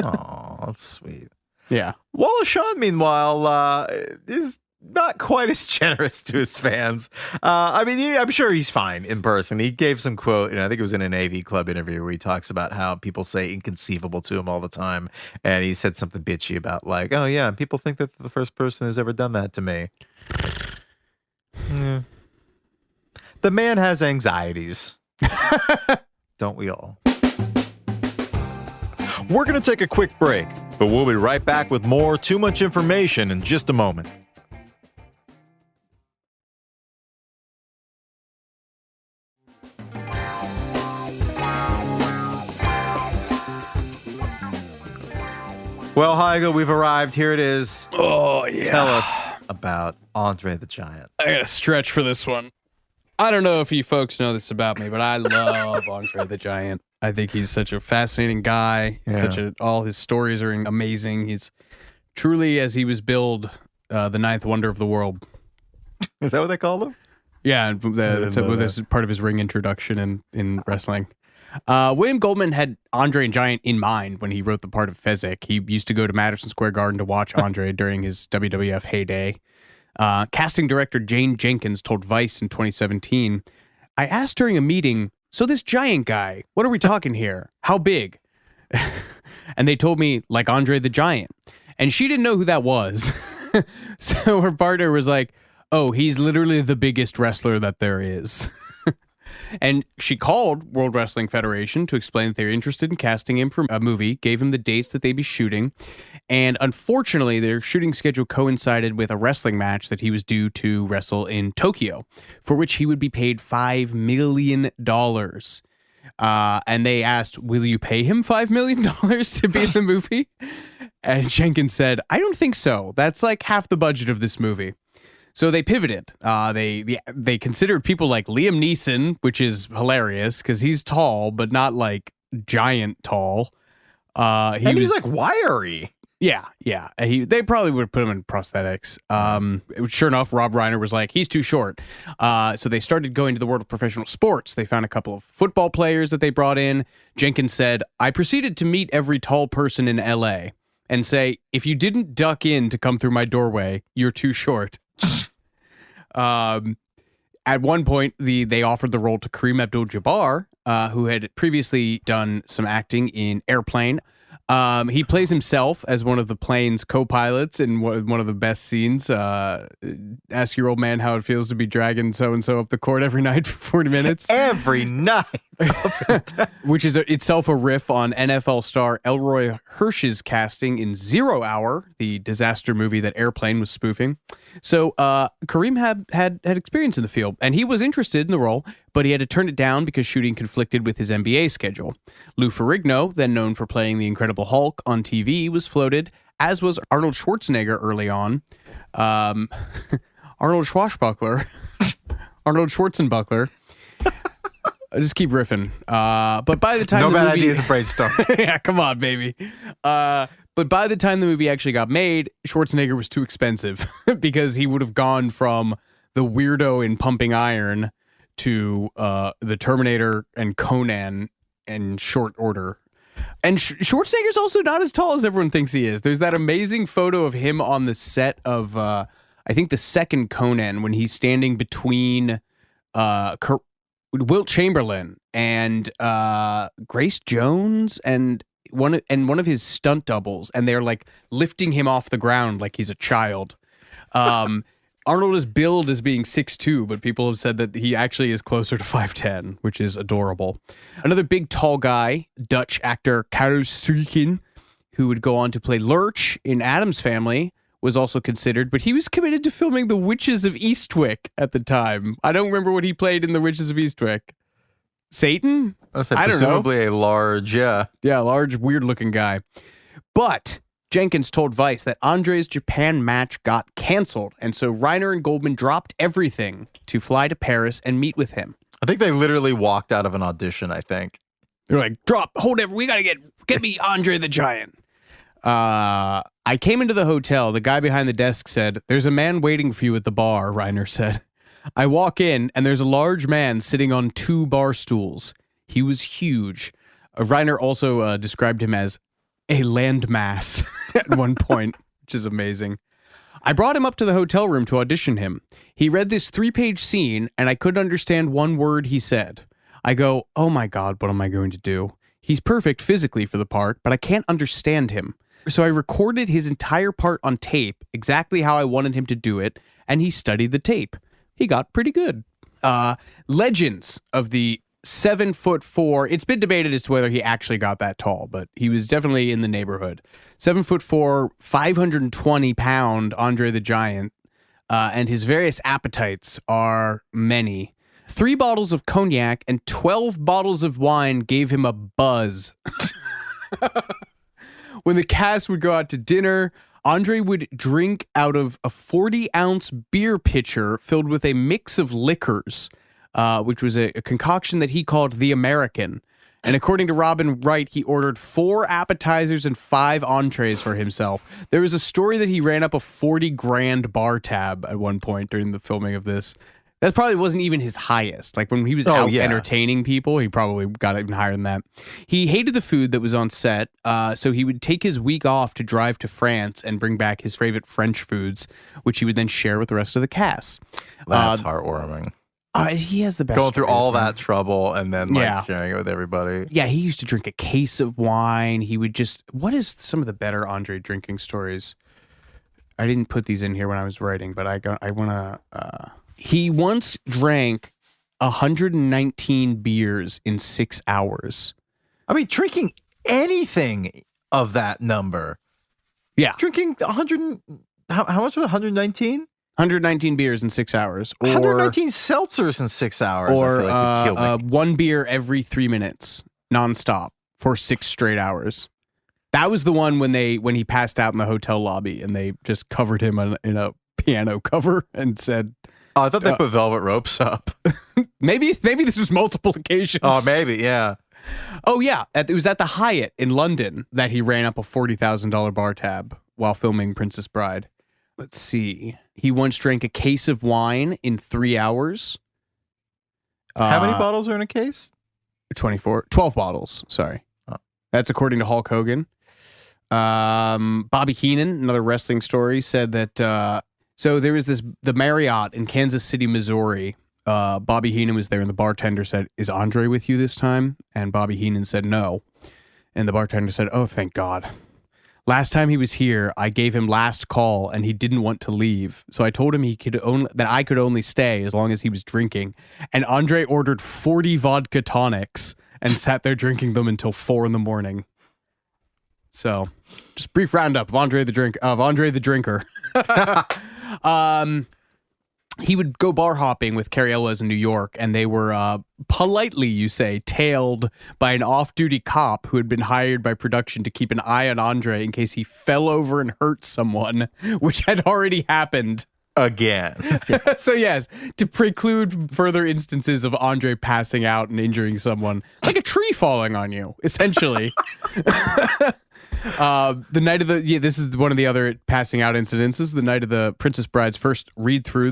Oh, that's sweet. Yeah. Wallace Shawn, meanwhile, is not quite as generous to his fans. I mean, I'm sure he's fine in person. He gave some quote, and I think it was in an AV Club interview where he talks about how people say inconceivable to him all the time. And he said something bitchy about like, oh yeah, people think that the first person who's ever done that to me. Yeah. The man has anxieties. Don't we all? We're going to take a quick break, but we'll be right back with more Too Much Information in just a moment. Well, Heigl, we've arrived. Here it is. Oh, yeah. Tell us about Andre the Giant. I gotta stretch for this one. I don't know if you folks know this about me, but I love Andre the Giant. I think he's such a fascinating guy. Yeah. All his stories are amazing. He's truly, as he was billed, the ninth wonder of the world. Is that what they call him? Yeah, that's part of his ring introduction in wrestling. William Goldman had Andre the Giant in mind when he wrote the part of Fezzik. He used to go to Madison Square Garden to watch Andre during his WWF heyday. Casting director Jane Jenkins told Vice in 2017, I asked during a meeting, so this giant guy, what are we talking here? How big? And they told me, like Andre the Giant. And she didn't know who that was. So her partner was like, oh, he's literally the biggest wrestler that there is. And she called World Wrestling Federation to explain that they were interested in casting him for a movie, gave him the dates that they'd be shooting. And unfortunately, their shooting schedule coincided with a wrestling match that he was due to wrestle in Tokyo, for which he would be paid $5 million. And they asked, will you pay him $5 million to be in the movie? And Jenkins said, I don't think so. That's like half the budget of this movie. So they pivoted. They considered people like Liam Neeson, which is hilarious because he's tall, but not like giant tall. He's like wiry. Yeah. They probably would have put him in prosthetics. Sure enough, Rob Reiner was like, he's too short. So they started going to the world of professional sports. They found a couple of football players that they brought in. Jenkins said, I proceeded to meet every tall person in LA and say, if you didn't duck in to come through my doorway, you're too short. At one point, they offered the role to Kareem Abdul-Jabbar, who had previously done some acting in Airplane. He plays himself as one of the plane's co-pilots in one of the best scenes. Ask your old man how it feels to be dragging so-and-so up the court every night for 40 minutes. Every night. which is itself a riff on NFL star Elroy Hirsch's casting in 0 Hour, the disaster movie that Airplane was spoofing. So Kareem had experience in the field, and he was interested in the role, but he had to turn it down because shooting conflicted with his NBA schedule. Lou Ferrigno, then known for playing the Incredible Hulk on TV, was floated, as was Arnold Schwarzenegger early on. Arnold Schwarzenbuckler. Arnold Schwarzenbuckler. I just keep riffing. But by the time no the bad movie... ideas, a brainstorm. Yeah, come on, baby. But by the time the movie actually got made, Schwarzenegger was too expensive because he would have gone from the weirdo in Pumping Iron to the Terminator and Conan in short order. And Schwarzenegger's also not as tall as everyone thinks he is. There's that amazing photo of him on the set of, I think, the second Conan, when he's standing between Wilt Chamberlain and Grace Jones and one of his stunt doubles, and they're like lifting him off the ground like he's a child. Arnold is billed as being 6'2", but people have said that he actually is closer to 5'10", which is adorable. Another big tall guy, Dutch actor Karel Struiken, who would go on to play Lurch in Addams Family, was also considered, but he was committed to filming The Witches of Eastwick at the time. I don't remember what he played in The Witches of Eastwick. Satan? I don't know. Presumably a large, large, weird-looking guy. But Jenkins told Vice that Andre's Japan match got canceled, and so Reiner and Goldman dropped everything to fly to Paris and meet with him. I think they literally walked out of an audition, I think. They're like, hold it, we gotta get me Andre the Giant. I came into the hotel. The guy behind the desk said, "There's a man waiting for you at the bar," Reiner said. I walk in, and there's a large man sitting on 2 bar stools. He was huge. Reiner also described him as a landmass at one point, which is amazing. I brought him up to the hotel room to audition him. He read this 3-page scene, and I couldn't understand one word he said. I go, oh my God, what am I going to do? He's perfect physically for the part, but I can't understand him. So I recorded his entire part on tape, exactly how I wanted him to do it, and he studied the tape. He got pretty good. Legends of the 7'4". It's been debated as to whether he actually got that tall, but he was definitely in the neighborhood. 7'4", 520-pound Andre the Giant, and his various appetites are many. 3 bottles of cognac and 12 bottles of wine gave him a buzz. When the cast would go out to dinner, Andre would drink out of a 40-ounce beer pitcher filled with a mix of liquors, which was a concoction that he called the American. And according to Robin Wright, he ordered 4 appetizers and 5 entrees for himself. There was a story that he ran up a $40,000 bar tab at one point during the filming of this. That probably wasn't even his highest. Like when he was out entertaining people, he probably got even higher than that. He hated the food that was on set, so he would take his week off to drive to France and bring back his favorite French foods, which he would then share with the rest of the cast. That's heartwarming. He has the best going through stories, all man. that trouble and then sharing it with everybody. Yeah, he used to drink a case of wine. He would just... What is some of the better Andre drinking stories? I didn't put these in here when I was writing, but I want to... He once drank 119 beers in 6 hours. I mean, drinking anything of that number. Yeah. Drinking 100... How much was it? 119? 119 beers in 6 hours. Or 119 seltzers in 6 hours. Or I feel like would kill me. 1 beer every 3 minutes, nonstop, for 6 straight hours. That was the one when he passed out in the hotel lobby and they just covered him in a piano cover and said... Oh, I thought they put velvet ropes up. Maybe this was multiple occasions. Oh, maybe, yeah. Oh, yeah. It was at the Hyatt in London that he ran up a $40,000 bar tab while filming Princess Bride. Let's see. He once drank a case of wine in 3 hours. How many bottles are in a case? 12 bottles. Sorry. Oh. That's according to Hulk Hogan. Bobby Heenan, another wrestling story, said that... So there was the Marriott in Kansas City, Missouri. Bobby Heenan was there, and the bartender said, "Is Andre with you this time?" And Bobby Heenan said, "No." And the bartender said, "Oh, thank God. Last time he was here, I gave him last call and he didn't want to leave. So I told him that I could only stay as long as he was drinking. And Andre ordered 40 vodka tonics and sat there drinking them until 4 a.m. So, just brief roundup of Andre the Drinker. He would go bar hopping with Cary Elwes in New York, and they were politely, you say, tailed by an off-duty cop who had been hired by production to keep an eye on Andre in case he fell over and hurt someone, which had already happened. Again. Yes. So yes, to preclude further instances of Andre passing out and injuring someone, like a tree falling on you, essentially. The night of this is one of the other passing out incidences. The night of the Princess Bride's first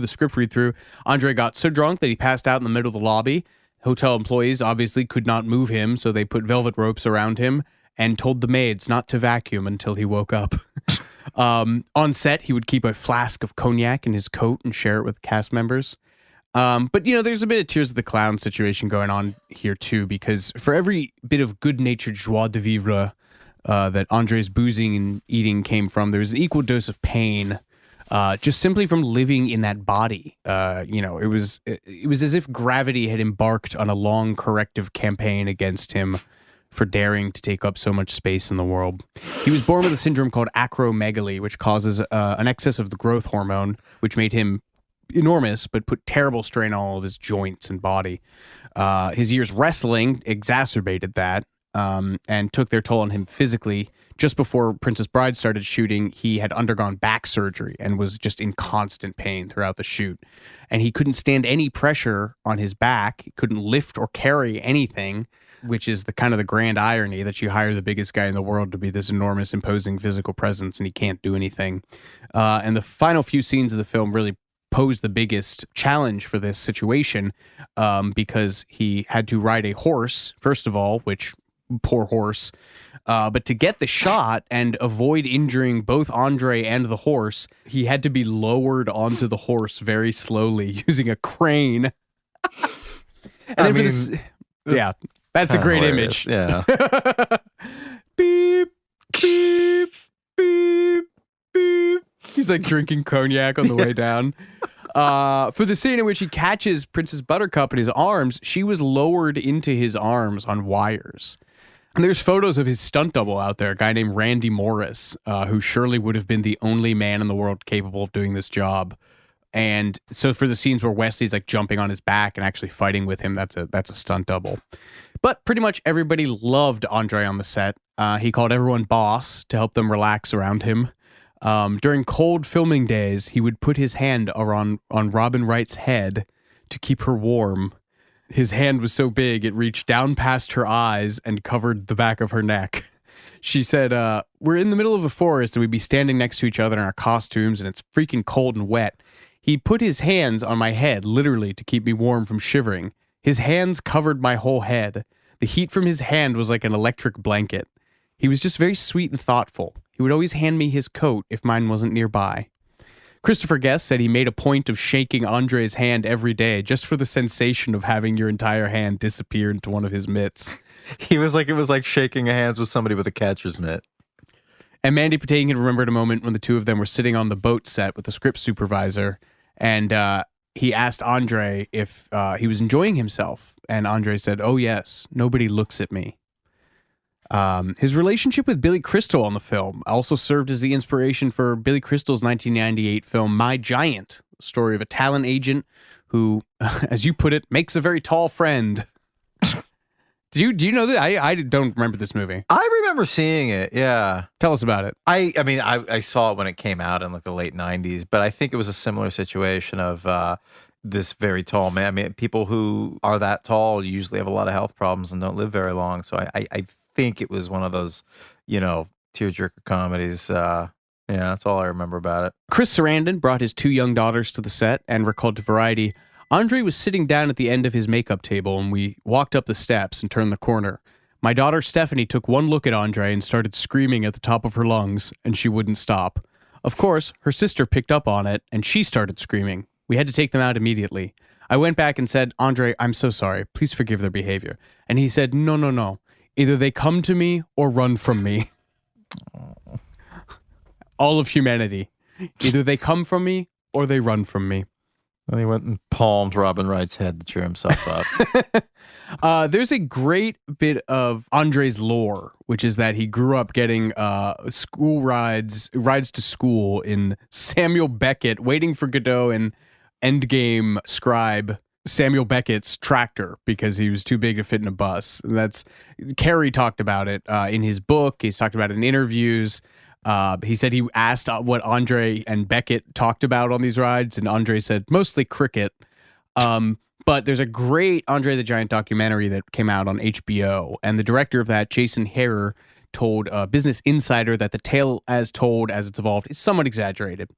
script read through, Andre got so drunk that he passed out in the middle of the lobby. Hotel employees obviously could not move him, so they put velvet ropes around him and told the maids not to vacuum until he woke up. On set, he would keep a flask of cognac in his coat and share it with cast members. But, there's a bit of Tears of the Clown situation going on here, too, because for every bit of good-natured joie de vivre that Andre's boozing and eating came from, there was an equal dose of pain, just simply from living in that body. It was as if gravity had embarked on a long corrective campaign against him for daring to take up so much space in the world. He was born with a syndrome called acromegaly, which causes an excess of the growth hormone, which made him enormous, but put terrible strain on all of his joints and body. His years wrestling exacerbated that. And took their toll on him physically. Just before Princess Bride started shooting, he had undergone back surgery and was just in constant pain throughout the shoot. And he couldn't stand any pressure on his back. He couldn't lift or carry anything, which is the kind of the grand irony that you hire the biggest guy in the world to be this enormous, imposing physical presence, and he can't do anything. And the final few scenes of the film really posed the biggest challenge for this situation because he had to ride a horse, first of all, which... poor horse. But to get the shot and avoid injuring both Andre and the horse, he had to be lowered onto the horse very slowly using a crane. That's a great hilarious. image. Yeah. Beep, beep, beep, beep. He's like drinking cognac on the way down. For the scene in which he catches Princess Buttercup in his arms, she was lowered into his arms on wires. And there's photos of his stunt double out there, a guy named Randy Morris, who surely would have been the only man in the world capable of doing this job. And so for the scenes where Wesley's like jumping on his back and actually fighting with him, that's a stunt double. But pretty much everybody loved Andre on the set. He called everyone boss to help them relax around him. During cold filming days, he would put his hand on Robin Wright's head to keep her warm. His hand was so big, it reached down past her eyes and covered the back of her neck. She said, we're in the middle of the forest and we'd be standing next to each other in our costumes and it's freaking cold and wet. He put his hands on my head, literally, to keep me warm from shivering. His hands covered my whole head. The heat from his hand was like an electric blanket. He was just very sweet and thoughtful. He would always hand me his coat if mine wasn't nearby. Christopher Guest said he made a point of shaking Andre's hand every day just for the sensation of having your entire hand disappear into one of his mitts. It was like shaking hands with somebody with a catcher's mitt. And Mandy Patinkin remembered a moment when the two of them were sitting on the boat set with the script supervisor, and he asked Andre if he was enjoying himself. And Andre said, "Oh yes, nobody looks at me." His relationship with Billy Crystal on the film also served as the inspiration for Billy Crystal's 1998 film My Giant, the story of a talent agent who, as you put it, makes a very tall friend. Do you know that? I don't remember this movie. I remember seeing it, yeah. Tell us about it. I mean, I saw it when it came out in like the late 90s, but I think it was a similar situation of this very tall man. I mean, people who are that tall usually have a lot of health problems and don't live very long, so I think it was one of those, tearjerker comedies. Yeah, that's all I remember about it. Chris Sarandon brought his two young daughters to the set and recalled to Variety, Andre was sitting down at the end of his makeup table and we walked up the steps and turned the corner. My daughter Stephanie took one look at Andre and started screaming at the top of her lungs, and she wouldn't stop. Of course, her sister picked up on it and she started screaming. We had to take them out immediately. I went back and said, Andre, I'm so sorry. Please forgive their behavior. And he said, no. Either they come to me or run from me. all of humanity. Either they come from me or they run from me. And he went and palmed Robin Wright's head to cheer himself up. There's a great bit of Andre's lore, which is that he grew up getting rides to school in Samuel Beckett, Waiting for Godot, and Endgame scribe Samuel Beckett's tractor because he was too big to fit in a bus. And that's Carey talked about it in his book. He's talked about it in interviews. He said he asked what Andre and Beckett talked about on these rides, and Andre said mostly cricket. But there's a great Andre the Giant documentary that came out on HBO, and the director of that, Jason Herrer, told Business Insider that the tale as told as it's evolved is somewhat exaggerated.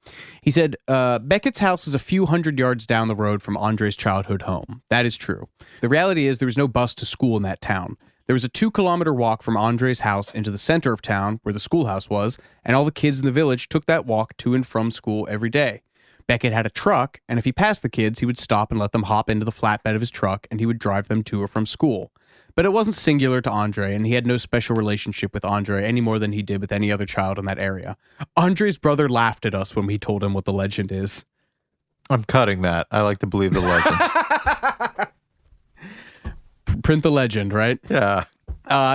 He said, Beckett's house is a few hundred yards down the road from Andre's childhood home. That is true. The reality is there was no bus to school in that town. There was a 2-kilometer walk from Andre's house into the center of town where the schoolhouse was, and all the kids in the village took that walk to and from school every day. Beckett had a truck, and if he passed the kids, he would stop and let them hop into the flatbed of his truck, and he would drive them to or from school. But it wasn't singular to Andre, and he had no special relationship with Andre any more than he did with any other child in that area. Andre's brother laughed at us when we told him what the legend is. I'm cutting that. I like to believe the legend. Print the legend, right? Yeah.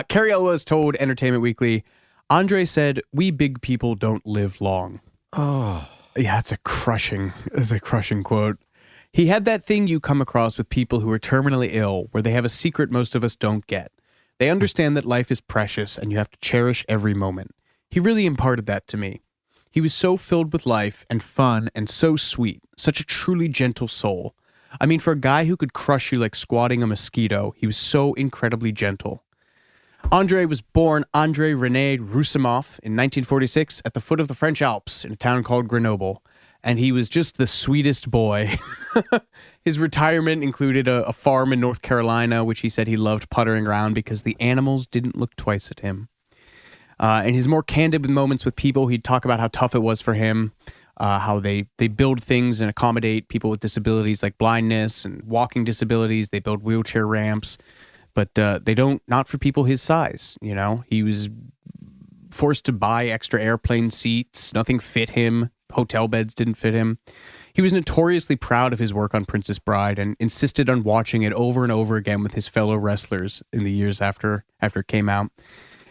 Carey Elwes told Entertainment Weekly, Andre said, "We big people don't live long." Oh. Yeah, it's a crushing quote. He had that thing you come across with people who are terminally ill, where they have a secret most of us don't get. They understand that life is precious and you have to cherish every moment. He really imparted that to me. He was so filled with life and fun and so sweet, such a truly gentle soul. I mean, for a guy who could crush you like squatting a mosquito, he was so incredibly gentle. Andre was born Andre René Roussimoff in 1946 at the foot of the French Alps in a town called Grenoble, and he was just the sweetest boy. His retirement included a farm in North Carolina, which he said he loved puttering around because the animals didn't look twice at him. In his more candid moments with people, he'd talk about how tough it was for him, how they build things and accommodate people with disabilities like blindness and walking disabilities. They build wheelchair ramps, but they don't, not for people his size. You know, he was forced to buy extra airplane seats. Nothing fit him. Hotel beds didn't fit him. He was notoriously proud of his work on Princess Bride and insisted on watching it over and over again with his fellow wrestlers in the years after it came out.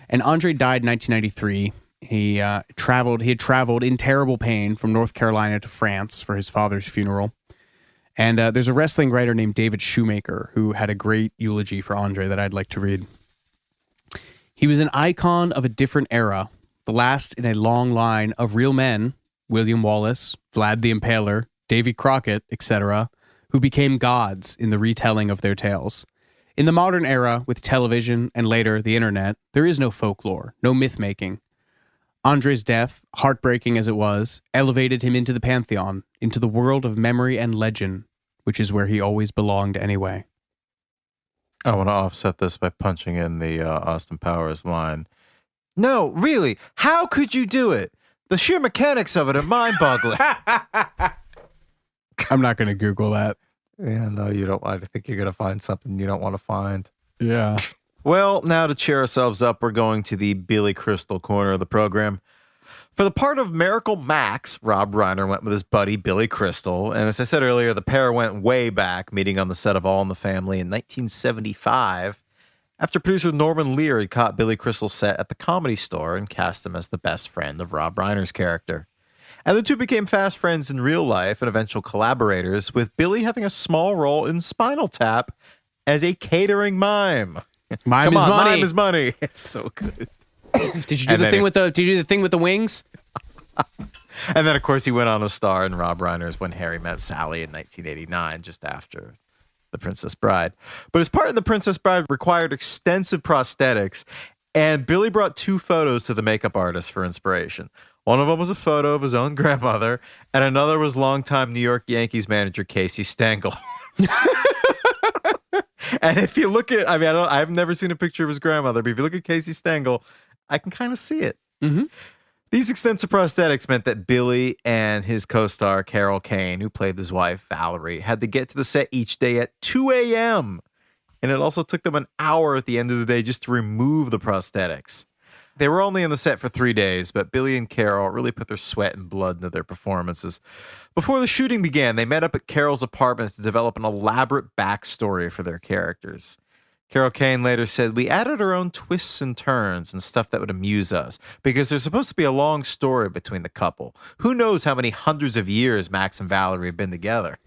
And Andre died in 1993. He had traveled in terrible pain from North Carolina to France for his father's funeral. And there's a wrestling writer named David Shoemaker who had a great eulogy for Andre that I'd like to read. He was an icon of a different era, the last in a long line of real men, William Wallace, Vlad the Impaler, Davy Crockett, etc., who became gods in the retelling of their tales. In the modern era, with television and later the internet, there is no folklore, no myth-making. Andre's death, heartbreaking as it was, elevated him into the pantheon, into the world of memory and legend, which is where he always belonged anyway. I want to offset this by punching in the Austin Powers line. No, really, how could you do it? The sheer mechanics of it are mind-boggling. I'm not going to Google that. Yeah, no, you don't. I think you're going to find something you don't want to find. Yeah. Well, now to cheer ourselves up, we're going to the Billy Crystal corner of the program. For the part of Miracle Max, Rob Reiner went with his buddy Billy Crystal. And as I said earlier, the pair went way back, meeting on the set of All in the Family in 1975. After producer Norman Lear had caught Billy Crystal's set at the Comedy Store and cast him as the best friend of Rob Reiner's character. And the two became fast friends in real life and eventual collaborators, with Billy having a small role in Spinal Tap as a catering mime. Mime is money. Mime is money. It's so good. Did you do the thing with the wings? And then, of course, he went on to star in Rob Reiner's When Harry Met Sally in 1989, just after The Princess Bride. But his part in The Princess Bride required extensive prosthetics, and Billy brought 2 photos to the makeup artist for inspiration. One of them was a photo of his own grandmother, and another was longtime New York Yankees manager Casey Stengel. And if you look at, I've never seen a picture of his grandmother, but if you look at Casey Stengel, I can kind of see it. Mm-hmm. These extensive prosthetics meant that Billy and his co-star Carol Kane, who played his wife Valerie, had to get to the set each day at 2 a.m. And it also took them an hour at the end of the day just to remove the prosthetics. They were only on the set for 3 days, but Billy and Carol really put their sweat and blood into their performances. Before the shooting began, they met up at Carol's apartment to develop an elaborate backstory for their characters. Carol Kane later said, "We added our own twists and turns and stuff that would amuse us, because there's supposed to be a long story between the couple. Who knows how many hundreds of years Max and Valerie have been together?"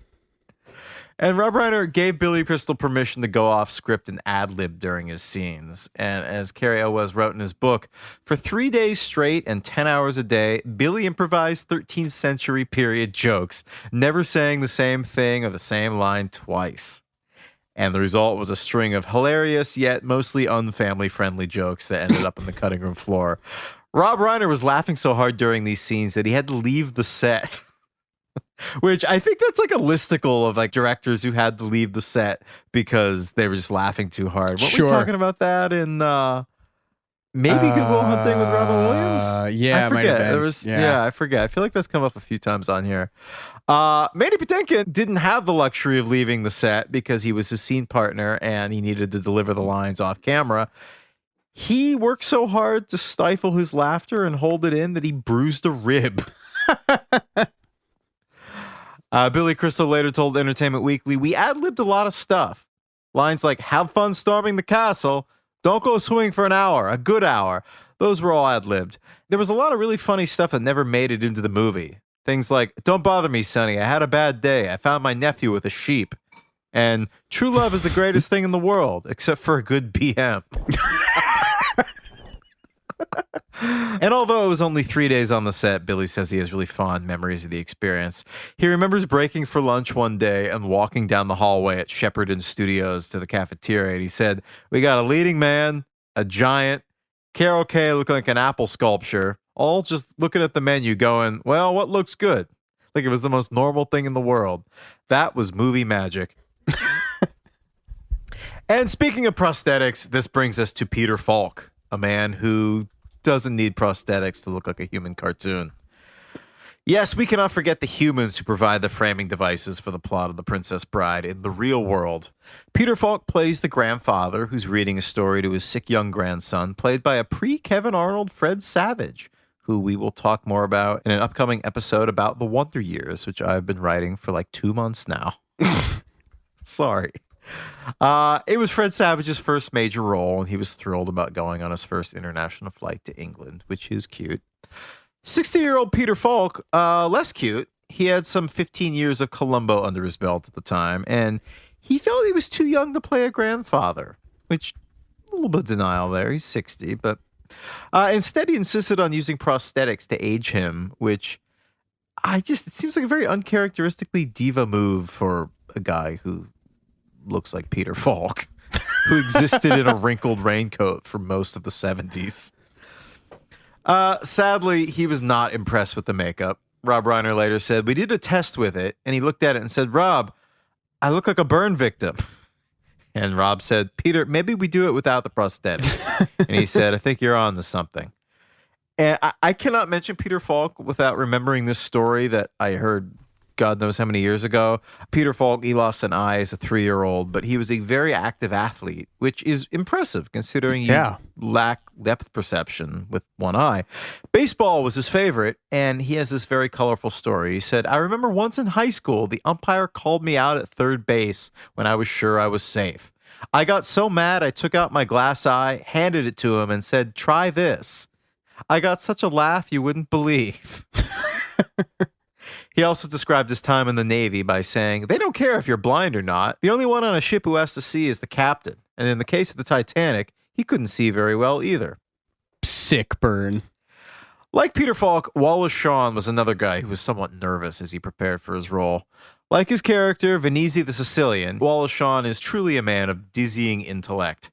And Rob Reiner gave Billy Crystal permission to go off script and ad-lib during his scenes. And as Cary Elwes wrote in his book, for 3 days straight and 10 hours a day, Billy improvised 13th century period jokes, never saying the same thing or the same line twice. And the result was a string of hilarious yet mostly unfamily-friendly jokes that ended up on the cutting room floor. Rob Reiner was laughing so hard during these scenes that he had to leave the set. Which I think that's like a listicle of like directors who had to leave the set because they were just laughing too hard. Weren't we talking about that in maybe Good Will Hunting with Robin Williams? Yeah, I might have forget. been. I forget. I feel like that's come up a few times on here. Mandy Patinkin didn't have the luxury of leaving the set because he was his scene partner and he needed to deliver the lines off camera. He worked so hard to stifle his laughter and hold it in that he bruised a rib. Billy Crystal later told Entertainment Weekly, "We ad-libbed a lot of stuff. Lines like, 'Have fun storming the castle,' 'Don't go swing for an hour,' 'A good hour.' Those were all ad-libbed. There was a lot of really funny stuff that never made it into the movie. Things like, 'Don't bother me, Sonny. I had a bad day. I found my nephew with a sheep.' And 'True love is the greatest thing in the world, except for a good BM.' And although it was only 3 days on the set, Billy says he has really fond memories of the experience. He remembers breaking for lunch one day and walking down the hallway at Shepperton Studios to the cafeteria. And he said, 'We got a leading man, a giant, Carol Kay looking like an apple sculpture, all just looking at the menu going, well, what looks good?' Like it was the most normal thing in the world. That was movie magic." And speaking of prosthetics, this brings us to Peter Falk, a man who doesn't need prosthetics to look like a human cartoon. Yes, we cannot forget the humans who provide the framing devices for the plot of The Princess Bride in the real world. Peter Falk plays the grandfather who's reading a story to his sick young grandson, played by a pre-Kevin Arnold Fred Savage, who we will talk more about in an upcoming episode about the Wonder Years, which I've been writing for like 2 months now. Sorry. It was Fred Savage's first major role, and he was thrilled about going on his first international flight to England, which is cute. 60-year-old Peter Falk, less cute. He had some 15 years of Columbo under his belt at the time, and he felt he was too young to play a grandfather, which a little bit of denial there. He's 60, but instead he insisted on using prosthetics to age him, which it seems like a very uncharacteristically diva move for a guy who looks like Peter Falk, who existed in a wrinkled raincoat for most of the 70s. Sadly, he was not impressed with the makeup. Rob Reiner later said, "We did a test with it," and he looked at it and said, "Rob, I look like a burn victim." And Rob said, "Peter, maybe we do it without the prosthetics." And he said, "I think you're on to something." And I cannot mention Peter Falk without remembering this story that I heard God knows how many years ago. Peter Falk, he lost an eye as a 3-year-old, but he was a very active athlete, which is impressive considering you lack depth perception with one eye. Baseball was his favorite, and he has this very colorful story. He said, "I remember once in high school, the umpire called me out at third base when I was sure I was safe. I got so mad I took out my glass eye, handed it to him, and said, 'Try this.' I got such a laugh you wouldn't believe." He also described his time in the Navy by saying, "They don't care if you're blind or not. The only one on a ship who has to see is the captain. And in the case of the Titanic, he couldn't see very well either." Sick burn. Like Peter Falk, Wallace Shawn was another guy who was somewhat nervous as he prepared for his role. Like his character, Venezi the Sicilian, Wallace Shawn is truly a man of dizzying intellect.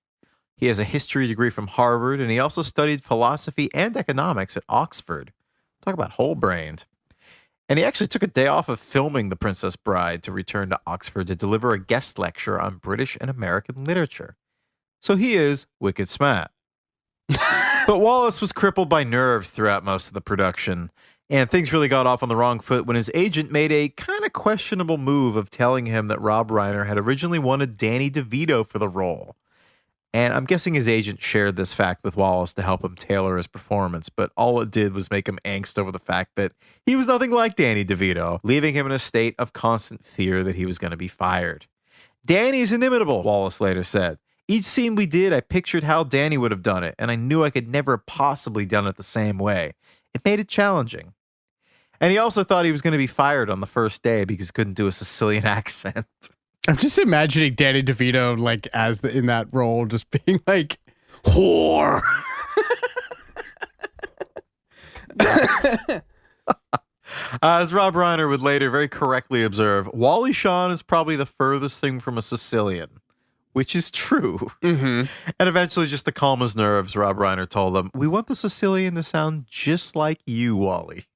He has a history degree from Harvard, and he also studied philosophy and economics at Oxford. Talk about whole-brained. And he actually took a day off of filming The Princess Bride to return to Oxford to deliver a guest lecture on British and American literature. So he is wicked smart. But Wallace was crippled by nerves throughout most of the production, and things really got off on the wrong foot when his agent made a kind of questionable move of telling him that Rob Reiner had originally wanted Danny DeVito for the role. And I'm guessing his agent shared this fact with Wallace to help him tailor his performance, but all it did was make him angst over the fact that he was nothing like Danny DeVito, leaving him in a state of constant fear that he was going to be fired. Danny's inimitable, Wallace later said. Each scene we did, I pictured how Danny would have done it, and I knew I could never have possibly done it the same way. It made it challenging. And he also thought he was going to be fired on the first day because he couldn't do a Sicilian accent. I'm just imagining Danny DeVito like in that role, just being like, whore. As Rob Reiner would later very correctly observe, Wally Shawn is probably the furthest thing from a Sicilian, which is true. Mm-hmm. And eventually, just to calm his nerves, Rob Reiner told him, "We want the Sicilian to sound just like you, Wally."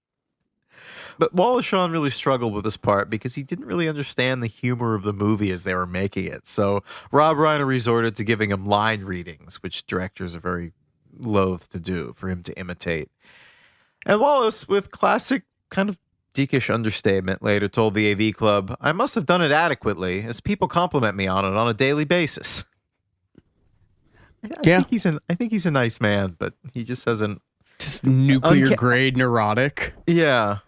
But Wally Shawn really struggled with this part because he didn't really understand the humor of the movie as they were making it. So Rob Reiner resorted to giving him line readings, which directors are very loath to do, for him to imitate. And Wallace, with classic kind of geekish understatement, later told the AV Club, "I must have done it adequately, as people compliment me on it on a daily basis." I think he's a nice man, but he just hasn't... Just nuclear grade neurotic. Yeah.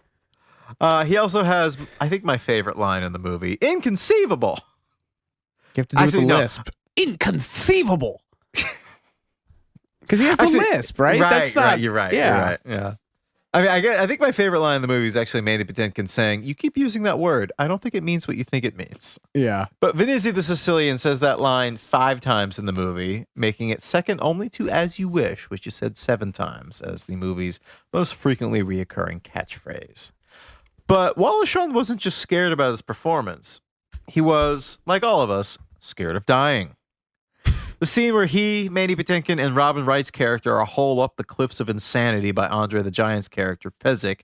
He also has, I think, my favorite line in the movie, "Inconceivable." You have to do it with the lisp. Inconceivable. Because he has the lisp, right? Right, you're right. Yeah. You're right. Yeah. I mean, I think my favorite line in the movie is actually Mandy Patinkin saying, "You keep using that word. I don't think it means what you think it means." Yeah. But Vinizzi the Sicilian says that line 5 times in the movie, making it second only to "As You Wish," which is said 7 times as the movie's most frequently reoccurring catchphrase. But Wallace Shawn wasn't just scared about his performance. He was, like all of us, scared of dying. The scene where he, Mandy Patinkin, and Robin Wright's character are hauled up the cliffs of insanity by Andre the Giant's character, Fezzik,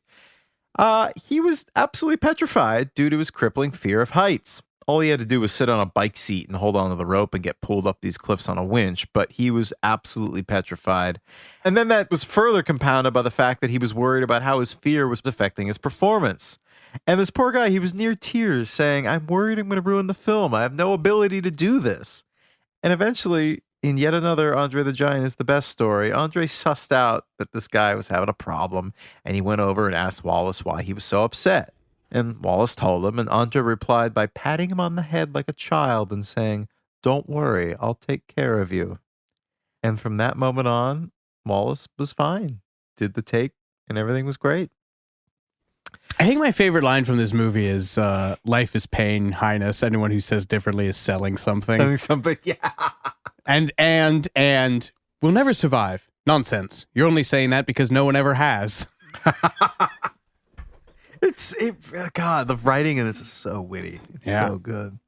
he was absolutely petrified due to his crippling fear of heights. All he had to do was sit on a bike seat and hold onto the rope and get pulled up these cliffs on a winch, but he was absolutely petrified. And then that was further compounded by the fact that he was worried about how his fear was affecting his performance. And this poor guy, he was near tears, saying, "I'm worried I'm going to ruin the film. I have no ability to do this." And eventually, in yet another Andre the Giant is the best story, Andre sussed out that this guy was having a problem, and he went over and asked Wallace why he was so upset. And Wallace told him, and Andre replied by patting him on the head like a child and saying, "Don't worry, I'll take care of you." And from that moment on, Wallace was fine, did the take, and everything was great. I think my favorite line from this movie is "Life is pain, Highness. Anyone who says differently is selling something." Selling something, yeah. And we'll never survive. Nonsense. You're only saying that because no one ever has. God, the writing in this is so witty. It's so good.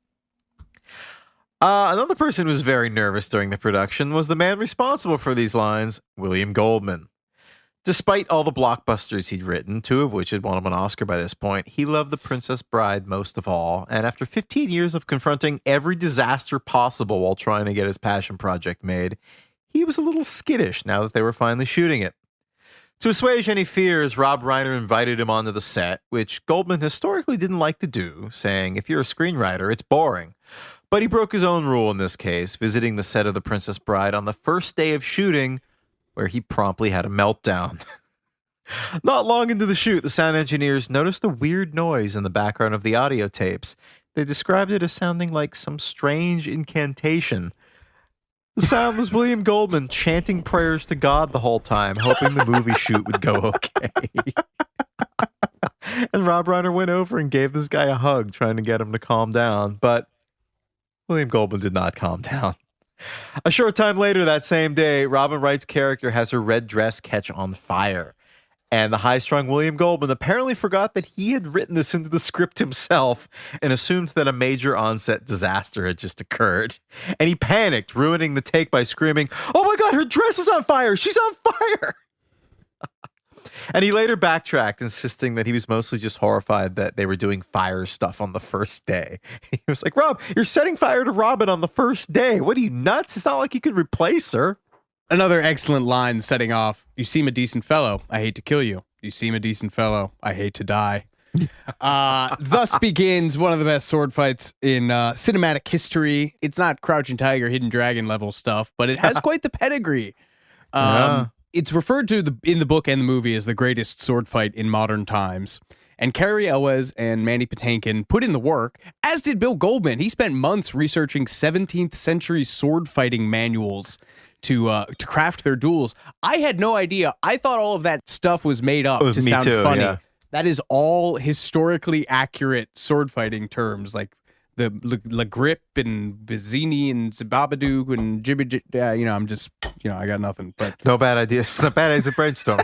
Another person who was very nervous during the production was the man responsible for these lines, William Goldman. Despite all the blockbusters he'd written, 2 of which had won him an Oscar by this point, he loved The Princess Bride most of all, and after 15 years of confronting every disaster possible while trying to get his passion project made, he was a little skittish now that they were finally shooting it. To assuage any fears, Rob Reiner invited him onto the set, which Goldman historically didn't like to do, saying, "If you're a screenwriter, it's boring." But he broke his own rule in this case, visiting the set of The Princess Bride on the first day of shooting, where he promptly had a meltdown. Not long into the shoot, the sound engineers noticed a weird noise in the background of the audio tapes. They described it as sounding like some strange incantation. The sound was William Goldman chanting prayers to God the whole time, hoping the movie shoot would go okay. And Rob Reiner went over and gave this guy a hug, trying to get him to calm down, but William Goldman did not calm down. A short time later that same day, Robin Wright's character has her red dress catch on fire. And the high-strung William Goldman apparently forgot that he had written this into the script himself and assumed that a major on-set disaster had just occurred. And he panicked, ruining the take by screaming, "Oh my God, her dress is on fire! She's on fire!" And he later backtracked, insisting that he was mostly just horrified that they were doing fire stuff on the first day. He was like, "Rob, you're setting fire to Robin on the first day. What are you, nuts? It's not like you could replace her." Another excellent line setting off, "You seem a decent fellow. I hate to kill you. You seem a decent fellow. I hate to die." Thus begins one of the best sword fights in cinematic history. It's not Crouching Tiger, Hidden Dragon level stuff, but it has quite the pedigree. Yeah. It's referred to in the book and the movie as the greatest sword fight in modern times. And Cary Elwes and Mandy Patinkin put in the work, as did Bill Goldman. He spent months researching 17th century sword fighting manuals to craft their duels. I had no idea. I thought all of that stuff was made up to sound funny. Yeah. That is all historically accurate sword fighting terms, like the La Grip and Bizzini and Zibabadook and Jibby. I'm just, I got nothing. But no bad ideas. Not bad as a brainstorm.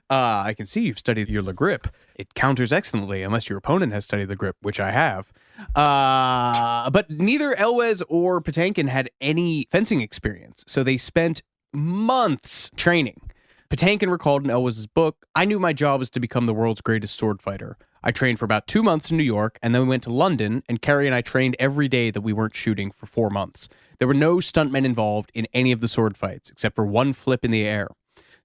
I can see you've studied your La Grip. It counters excellently, unless your opponent has studied the grip, which I have. But neither Elwes or Patinkin had any fencing experience, so they spent months training. Patinkin recalled in Elwes' book, "I knew my job was to become the world's greatest sword fighter. I trained for about 2 months in New York, and then we went to London, and Cary and I trained every day that we weren't shooting for 4 months. There were no stuntmen involved in any of the sword fights, except for one flip in the air.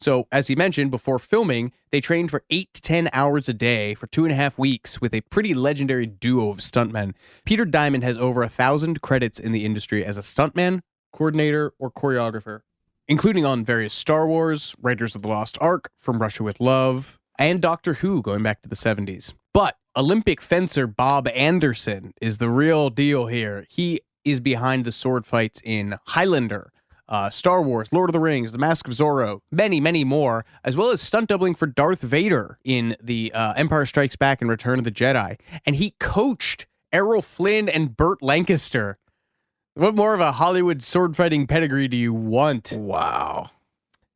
So, as he mentioned, before filming, they trained for 8 to 10 hours a day for 2.5 weeks with a pretty legendary duo of stuntmen. Peter Diamond has over 1,000 credits in the industry as a stuntman, coordinator, or choreographer, including on various Star Wars, Raiders of the Lost Ark, From Russia with Love, and Doctor Who going back to the 70s. But Olympic fencer Bob Anderson is the real deal here. He is behind the sword fights in Highlander, Star Wars, Lord of the Rings, The Mask of Zorro, many, many more, as well as stunt doubling for Darth Vader in the Empire Strikes Back and Return of the Jedi. And he coached Errol Flynn and Burt Lancaster. What more of a Hollywood sword fighting pedigree do you want? Wow.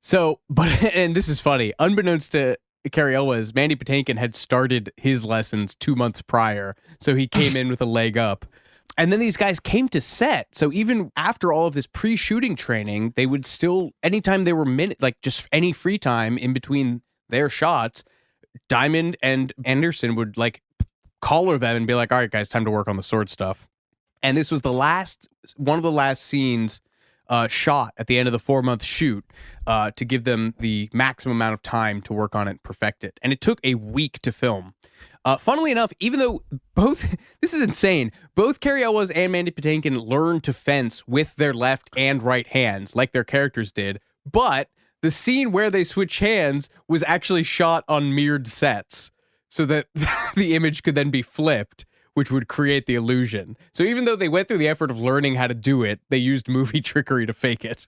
So, and this is funny, unbeknownst to Cary Elwes, Mandy Patinkin had started his lessons 2 months prior, so he came in with a leg up. And then these guys came to set. So even after all of this pre-shooting training, they would still, anytime they were just any free time in between their shots, Diamond and Anderson would collar them and be like, "All right, guys, time to work on the sword stuff." And this was one of the last scenes shot at the end of the 4-month shoot to give them the maximum amount of time to work on it and perfect it. And it took a week to film. Funnily enough, even though this is insane, both Cary Elwes and Mandy Patinkin learned to fence with their left and right hands, like their characters did, but the scene where they switch hands was actually shot on mirrored sets, so that the image could then be flipped, which would create the illusion. So even though they went through the effort of learning how to do it, they used movie trickery to fake it.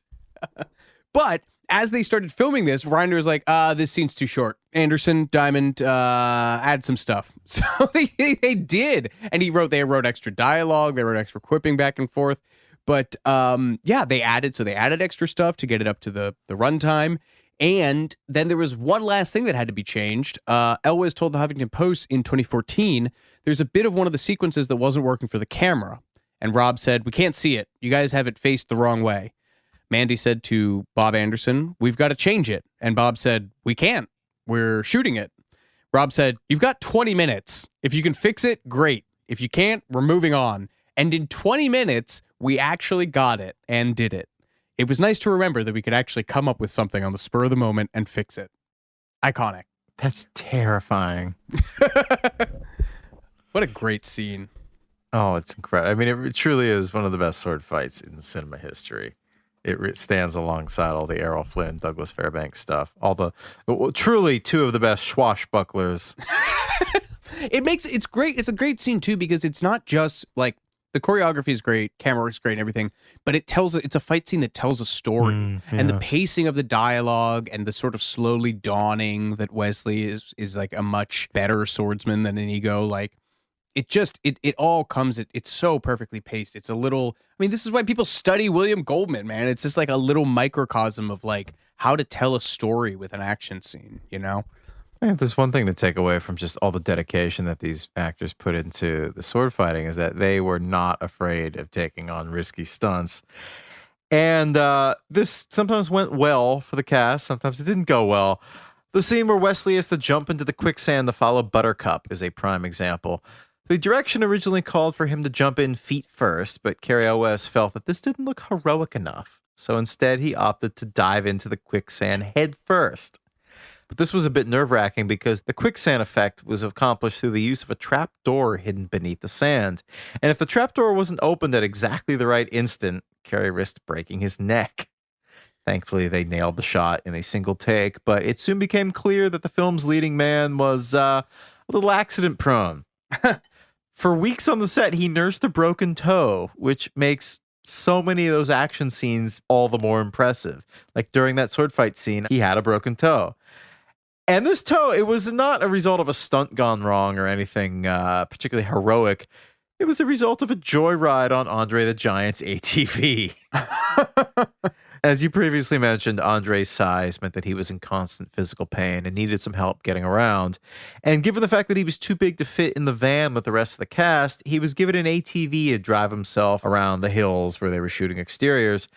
But as they started filming this, Reiner was like, this scene's too short. Anderson, Diamond, add some stuff. So they did. And they wrote extra dialogue. They wrote extra quipping back and forth. But they added extra stuff to get it up to the runtime. And then there was one last thing that had to be changed. Elwes told the Huffington Post in 2014, there's a bit of one of the sequences that wasn't working for the camera. And Rob said, "We can't see it. You guys have it faced the wrong way." Mandy said to Bob Anderson, "We've got to change it." And Bob said, "We can't. We're shooting it." Rob said, "You've got 20 minutes. If you can fix it, great. If you can't, we're moving on." And in 20 minutes, we actually got it and did it. It was nice to remember that we could actually come up with something on the spur of the moment and fix it. Iconic. That's terrifying. What a great scene. Oh, it's incredible. I mean, it truly is one of the best sword fights in cinema history. It stands alongside all the Errol Flynn, Douglas Fairbanks stuff. Truly two of the best swashbucklers. It's great. It's a great scene too, because it's not just like the choreography is great, camera work's great and everything, but it's a fight scene that tells a story. And the pacing of the dialogue and the sort of slowly dawning that Westley is like a much better swordsman than Inigo. Like it all comes, it's so perfectly paced. It's a little, this is why people study William Goldman, man. It's just like a little microcosm of like how to tell a story with an action scene, you know? If there's one thing to take away from just all the dedication that these actors put into the sword fighting, is that they were not afraid of taking on risky stunts. And this sometimes went well for the cast, sometimes it didn't go well. The scene where Westley has to jump into the quicksand to follow Buttercup is a prime example. The direction originally called for him to jump in feet first, but Cary Elwes felt that this didn't look heroic enough. So instead, he opted to dive into the quicksand head first. But this was a bit nerve-wracking because the quicksand effect was accomplished through the use of a trap door hidden beneath the sand. And if the trap door wasn't opened at exactly the right instant, Carey risked breaking his neck. Thankfully, they nailed the shot in a single take, but it soon became clear that the film's leading man was a little accident-prone. For weeks on the set, he nursed a broken toe, which makes so many of those action scenes all the more impressive. Like during that sword fight scene, he had a broken toe. And this toe, it was not a result of a stunt gone wrong or anything particularly heroic. It was the result of a joyride on Andre the Giant's ATV. As you previously mentioned, Andre's size meant that he was in constant physical pain and needed some help getting around. And given the fact that he was too big to fit in the van with the rest of the cast, he was given an ATV to drive himself around the hills where they were shooting exteriors.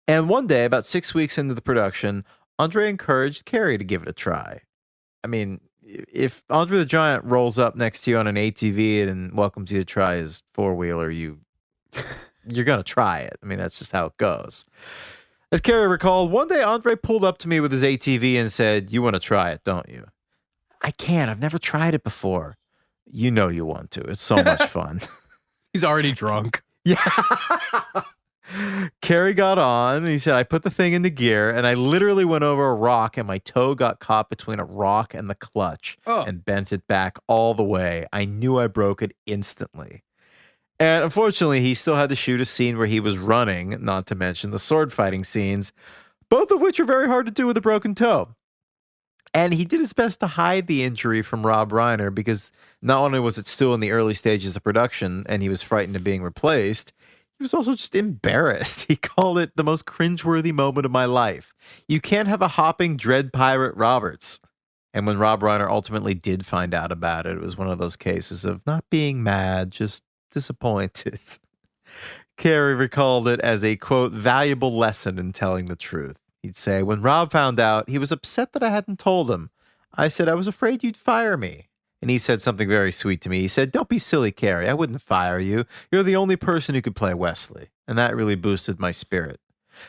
And one day, about 6 weeks into the production, Andre encouraged Carey to give it a try. I mean, if Andre the Giant rolls up next to you on an ATV and welcomes you to try his four-wheeler, you're going to try it. I mean, that's just how it goes. As Carey recalled, one day Andre pulled up to me with his ATV and said, "You want to try it, don't you?" "I can't. I've never tried it before." "You know you want to. It's so much fun." He's already drunk. Yeah. Carey got on and he said, "I put the thing into gear and I literally went over a rock and my toe got caught between a rock and the clutch and bent it back all the way. I knew I broke it instantly." And unfortunately, he still had to shoot a scene where he was running, not to mention the sword fighting scenes, both of which are very hard to do with a broken toe. And he did his best to hide the injury from Rob Reiner because not only was it still in the early stages of production and he was frightened of being replaced, he was also just embarrassed. He called it the most cringeworthy moment of my life. You can't have a hopping Dread Pirate Roberts. And when Rob Reiner ultimately did find out about it, it was one of those cases of not being mad, just disappointed. Carey recalled it as a, quote, valuable lesson in telling the truth. He'd say, "When Rob found out, he was upset that I hadn't told him. I said, I was afraid you'd fire me." And he said something very sweet to me. He said, "Don't be silly, Carey. I wouldn't fire you. You're the only person who could play Westley." And that really boosted my spirit.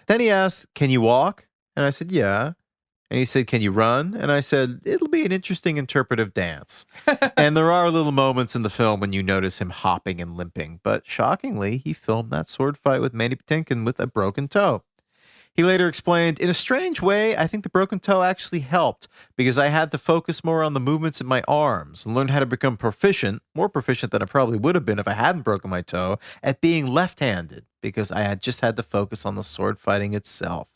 Then he asked, "Can you walk?" And I said, "Yeah." And he said, "Can you run?" And I said, "It'll be an interesting interpretive dance." And there are little moments in the film when you notice him hopping and limping. But shockingly, he filmed that sword fight with Mandy Patinkin with a broken toe. He later explained, "In a strange way, I think the broken toe actually helped because I had to focus more on the movements in my arms and learn how to become proficient, more proficient than I probably would have been if I hadn't broken my toe, at being left-handed because I had just had to focus on the sword fighting itself."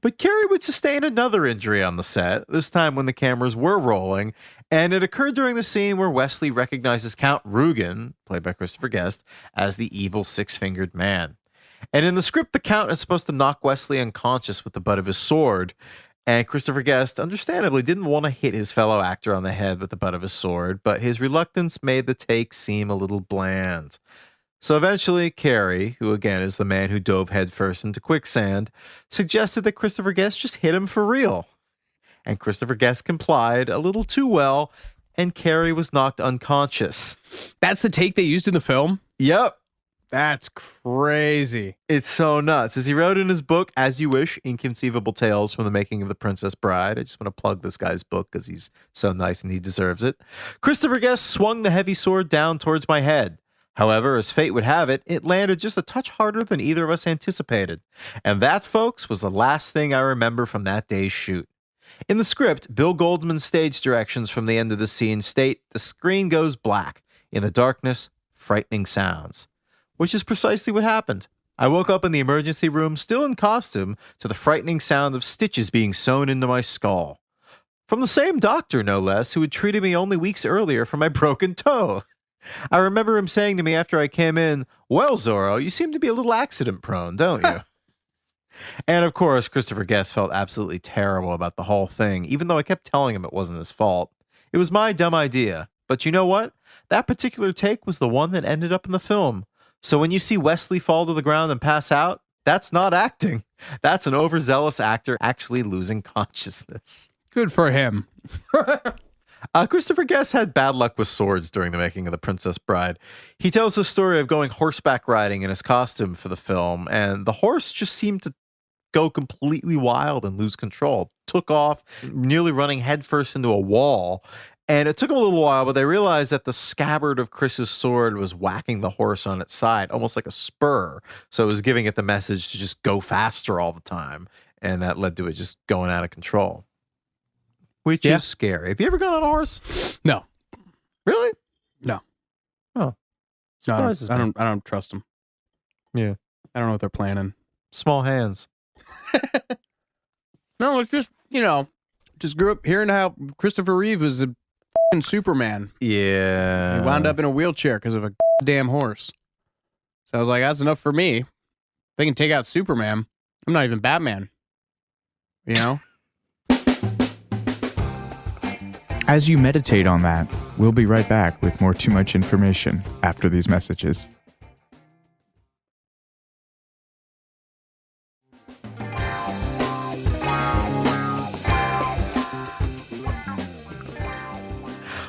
But Carey would sustain another injury on the set, this time when the cameras were rolling, and it occurred during the scene where Westley recognizes Count Rugen, played by Christopher Guest, as the evil six-fingered man. And in the script, the Count is supposed to knock Westley unconscious with the butt of his sword, and Christopher Guest, understandably, didn't want to hit his fellow actor on the head with the butt of his sword, but his reluctance made the take seem a little bland. So eventually, Carey, who again is the man who dove headfirst into quicksand, suggested that Christopher Guest just hit him for real. And Christopher Guest complied a little too well, and Carey was knocked unconscious. That's the take they used in the film? Yep. That's crazy. It's so nuts. As he wrote in his book, As You Wish, Inconceivable Tales from the Making of the Princess Bride. I just want to plug this guy's book because he's so nice and he deserves it. Christopher Guest swung the heavy sword down towards my head. However, as fate would have it, it landed just a touch harder than either of us anticipated. And that, folks, was the last thing I remember from that day's shoot. In the script, Bill Goldman's stage directions from the end of the scene state, "The screen goes black. In the darkness, frightening sounds." Which is precisely what happened. I woke up in the emergency room, still in costume, to the frightening sound of stitches being sewn into my skull. From the same doctor, no less, who had treated me only weeks earlier for my broken toe. I remember him saying to me after I came in, "Well, Zorro, you seem to be a little accident prone, don't you?" And of course, Christopher Guest felt absolutely terrible about the whole thing, even though I kept telling him it wasn't his fault. It was my dumb idea. But you know what? That particular take was the one that ended up in the film. So when you see Westley fall to the ground and pass out, that's not acting. That's an overzealous actor actually losing consciousness. Good for him. Christopher Guest had bad luck with swords during the making of The Princess Bride. He tells the story of going horseback riding in his costume for the film, and the horse just seemed to go completely wild and lose control. Took off, nearly running headfirst into a wall. And it took them a little while, but they realized that the scabbard of Chris's sword was whacking the horse on its side, almost like a spur. So it was giving it the message to just go faster all the time. And that led to it just going out of control. Which is scary. Have you ever gone on a horse? No. Really? No. Oh. No, I don't trust them. Yeah. I don't know what they're planning. Small hands. No, it's just, just grew up hearing how Christopher Reeve was a f***ing Superman. Yeah. He wound up in a wheelchair because of a damn horse. So I was like, that's enough for me. They can take out Superman. I'm not even Batman. As you meditate on that, we'll be right back with more Too Much Information after these messages.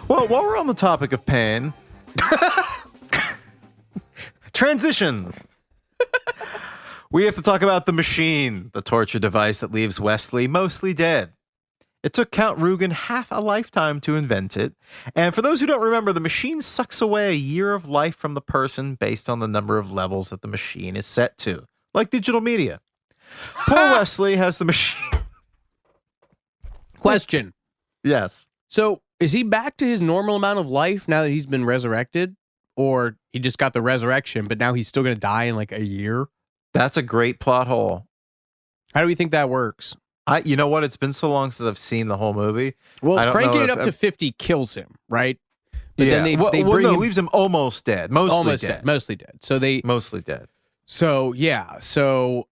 Well, while we're on the topic of pain, transition. We have to talk about the machine, the torture device that leaves Westley mostly dead. It took Count Rugen half a lifetime to invent it. And for those who don't remember, the machine sucks away a year of life from the person based on the number of levels that the machine is set to, like digital media. Poor Westley has the machine. Question. Yes. So is he back to his normal amount of life now that he's been resurrected? Or he just got the resurrection, but now he's still going to die in like a year? That's a great plot hole. How do we think that works? You know what? It's been so long since I've seen the whole movie. Well, cranking it up to 50 kills him, right? But then they bring him, leaves him almost dead. Mostly dead. So mostly dead. So yeah. So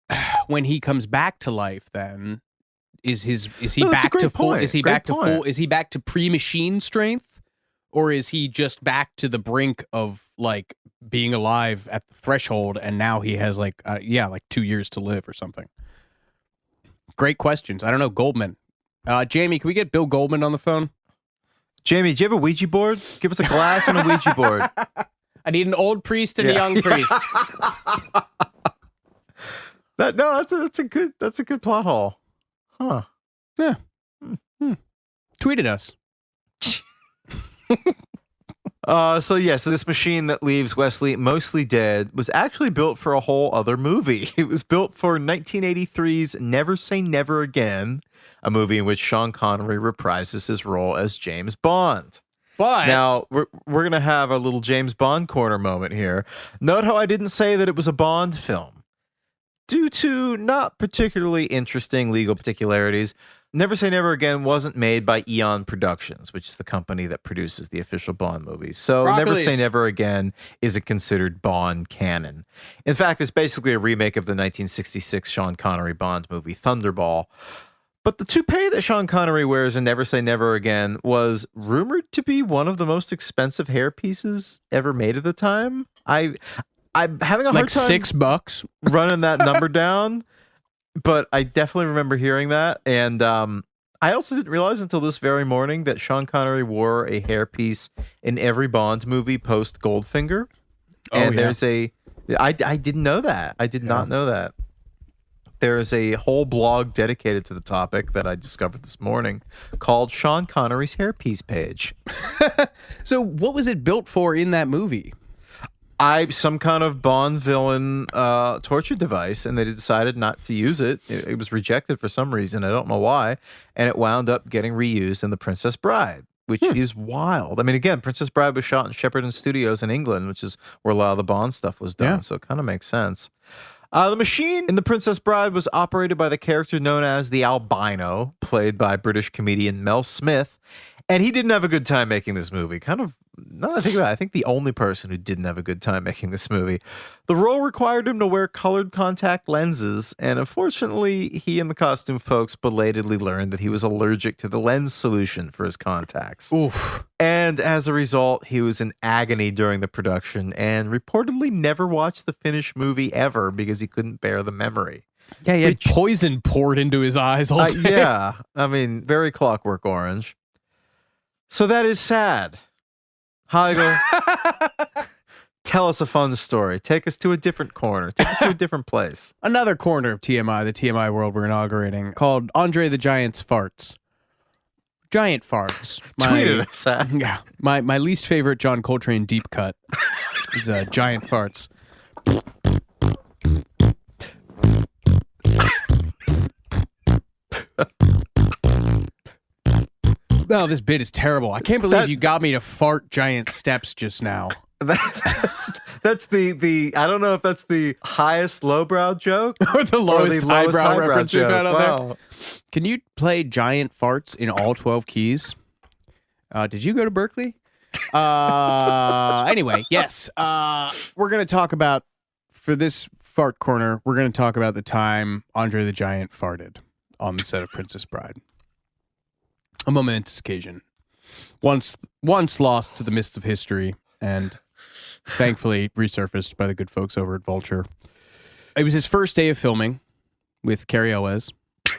when he comes back to life, then is he back to full? Is he back to full? Is he back to pre-machine strength, or is he just back to the brink of like being alive at the threshold, and now he has like 2 years to live or something? Great questions. I don't know. Goldman. Jamie, can we get Bill Goldman on the phone? Jamie, do you have a Ouija board? Give us a glass and a Ouija board. I need an old priest and a young priest. That's a good plot hole. Huh. Yeah. Tweeted us. So this machine that leaves Westley mostly dead was actually built for a whole other movie. It was built for 1983's Never Say Never Again, a movie in which Sean Connery reprises his role as James Bond. But now we're gonna have a little James Bond corner moment here. Note how I didn't say that it was a Bond film. Due to not particularly interesting legal particularities, Never Say Never Again wasn't made by Eon Productions, which is the company that produces the official Bond movies. So Never Say Never Again isn't considered Bond canon. In fact, it's basically a remake of the 1966 Sean Connery Bond movie Thunderball. But the toupee that Sean Connery wears in Never Say Never Again was rumored to be one of the most expensive hair pieces ever made at the time. I'm having a hard time $6 running that number down. But I definitely remember hearing that. And I also didn't realize until this very morning that Sean Connery wore a hairpiece in every Bond movie post Goldfinger. And there's I didn't know that. I did not know that. There's a whole blog dedicated to the topic that I discovered this morning called Sean Connery's Hairpiece Page. So what was it built for in that movie? Some kind of Bond villain torture device, and they decided not to use it. It was rejected for some reason. I don't know why. And it wound up getting reused in The Princess Bride, which is wild. I mean, again, Princess Bride was shot in Shepperton Studios in England, which is where a lot of the Bond stuff was done. So it kind of makes sense. The machine in The Princess Bride was operated by the character known as the Albino, played by British comedian Mel Smith. And he didn't have a good time making this movie. Kind of, now that I think about it, I think the only person who didn't have a good time making this movie. The role required him to wear colored contact lenses, and unfortunately, he and the costume folks belatedly learned that he was allergic to the lens solution for his contacts. Oof. And as a result, he was in agony during the production and reportedly never watched the finished movie ever because he couldn't bear the memory. Yeah, he had poison poured into his eyes all day. Yeah, I mean, very Clockwork Orange. So that is sad. Heigl, Tell us a fun story. Take us to a different corner. Take us to a different place. Another corner of TMI, the TMI world we're inaugurating, called Andre the Giant's Farts. Giant farts. Tweeted us at. Yeah. My least favorite John Coltrane deep cut is giant farts. Oh, this bit is terrible. I can't believe you got me to fart giant steps just now. That's the I don't know if that's the highest lowbrow joke or the lowest highbrow reference joke. we've had on there. Can you play giant farts in all 12 keys? Did you go to Berkeley? Anyway, yes. We're going to talk about, for this fart corner, we're going to talk about the time Andre the Giant farted on the set of Princess Bride. A momentous occasion. Once lost to the mists of history and thankfully resurfaced by the good folks over at Vulture. It was his first day of filming with Cary Elwes,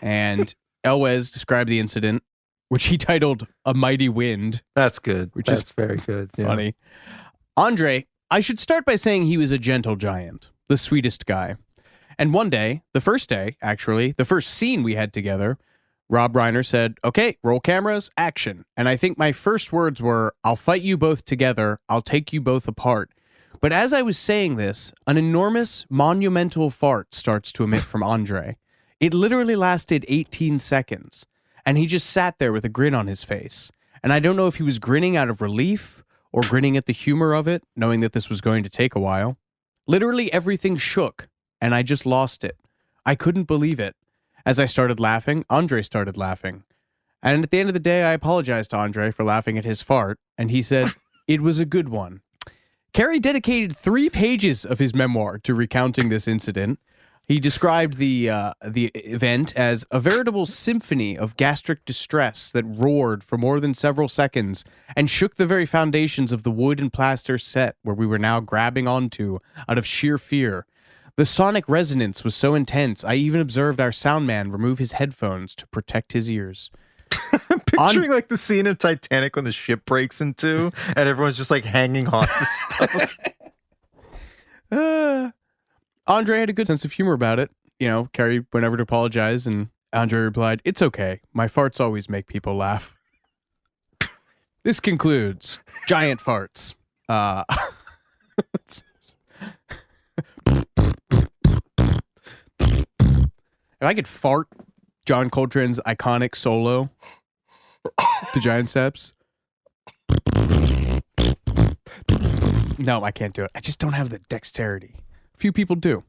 and Elwes described the incident, which he titled "A Mighty Wind." That's good. That's very good. Funny. Yeah. Andre, I should start by saying he was a gentle giant, the sweetest guy. And one day, the first scene we had together, Rob Reiner said, "Okay, roll cameras, action." And I think my first words were, "I'll fight you both together. I'll take you both apart." But as I was saying this, an enormous, monumental fart starts to emit from Andre. It literally lasted 18 seconds. And he just sat there with a grin on his face. And I don't know if he was grinning out of relief or grinning at the humor of it, knowing that this was going to take a while. Literally everything shook, and I just lost it. I couldn't believe it. As I started laughing, Andre started laughing. And at the end of the day, I apologized to Andre for laughing at his fart, and he said, "It was a good one." Cary dedicated 3 pages of his memoir to recounting this incident. He described the event as a veritable symphony of gastric distress that roared for more than several seconds and shook the very foundations of the wood and plaster set where we were now grabbing onto out of sheer fear. The sonic resonance was so intense, I even observed our sound man remove his headphones to protect his ears. I'm picturing like the scene in Titanic when the ship breaks in two and everyone's just like hanging on to stuff. Andre had a good sense of humor about it. You know, Cary went over to apologize, and Andre replied, "It's okay. My farts always make people laugh." This concludes Giant Farts. If I could fart John Coltrane's iconic solo, The Giant Steps. No, I can't do it. I just don't have the dexterity. Few people do.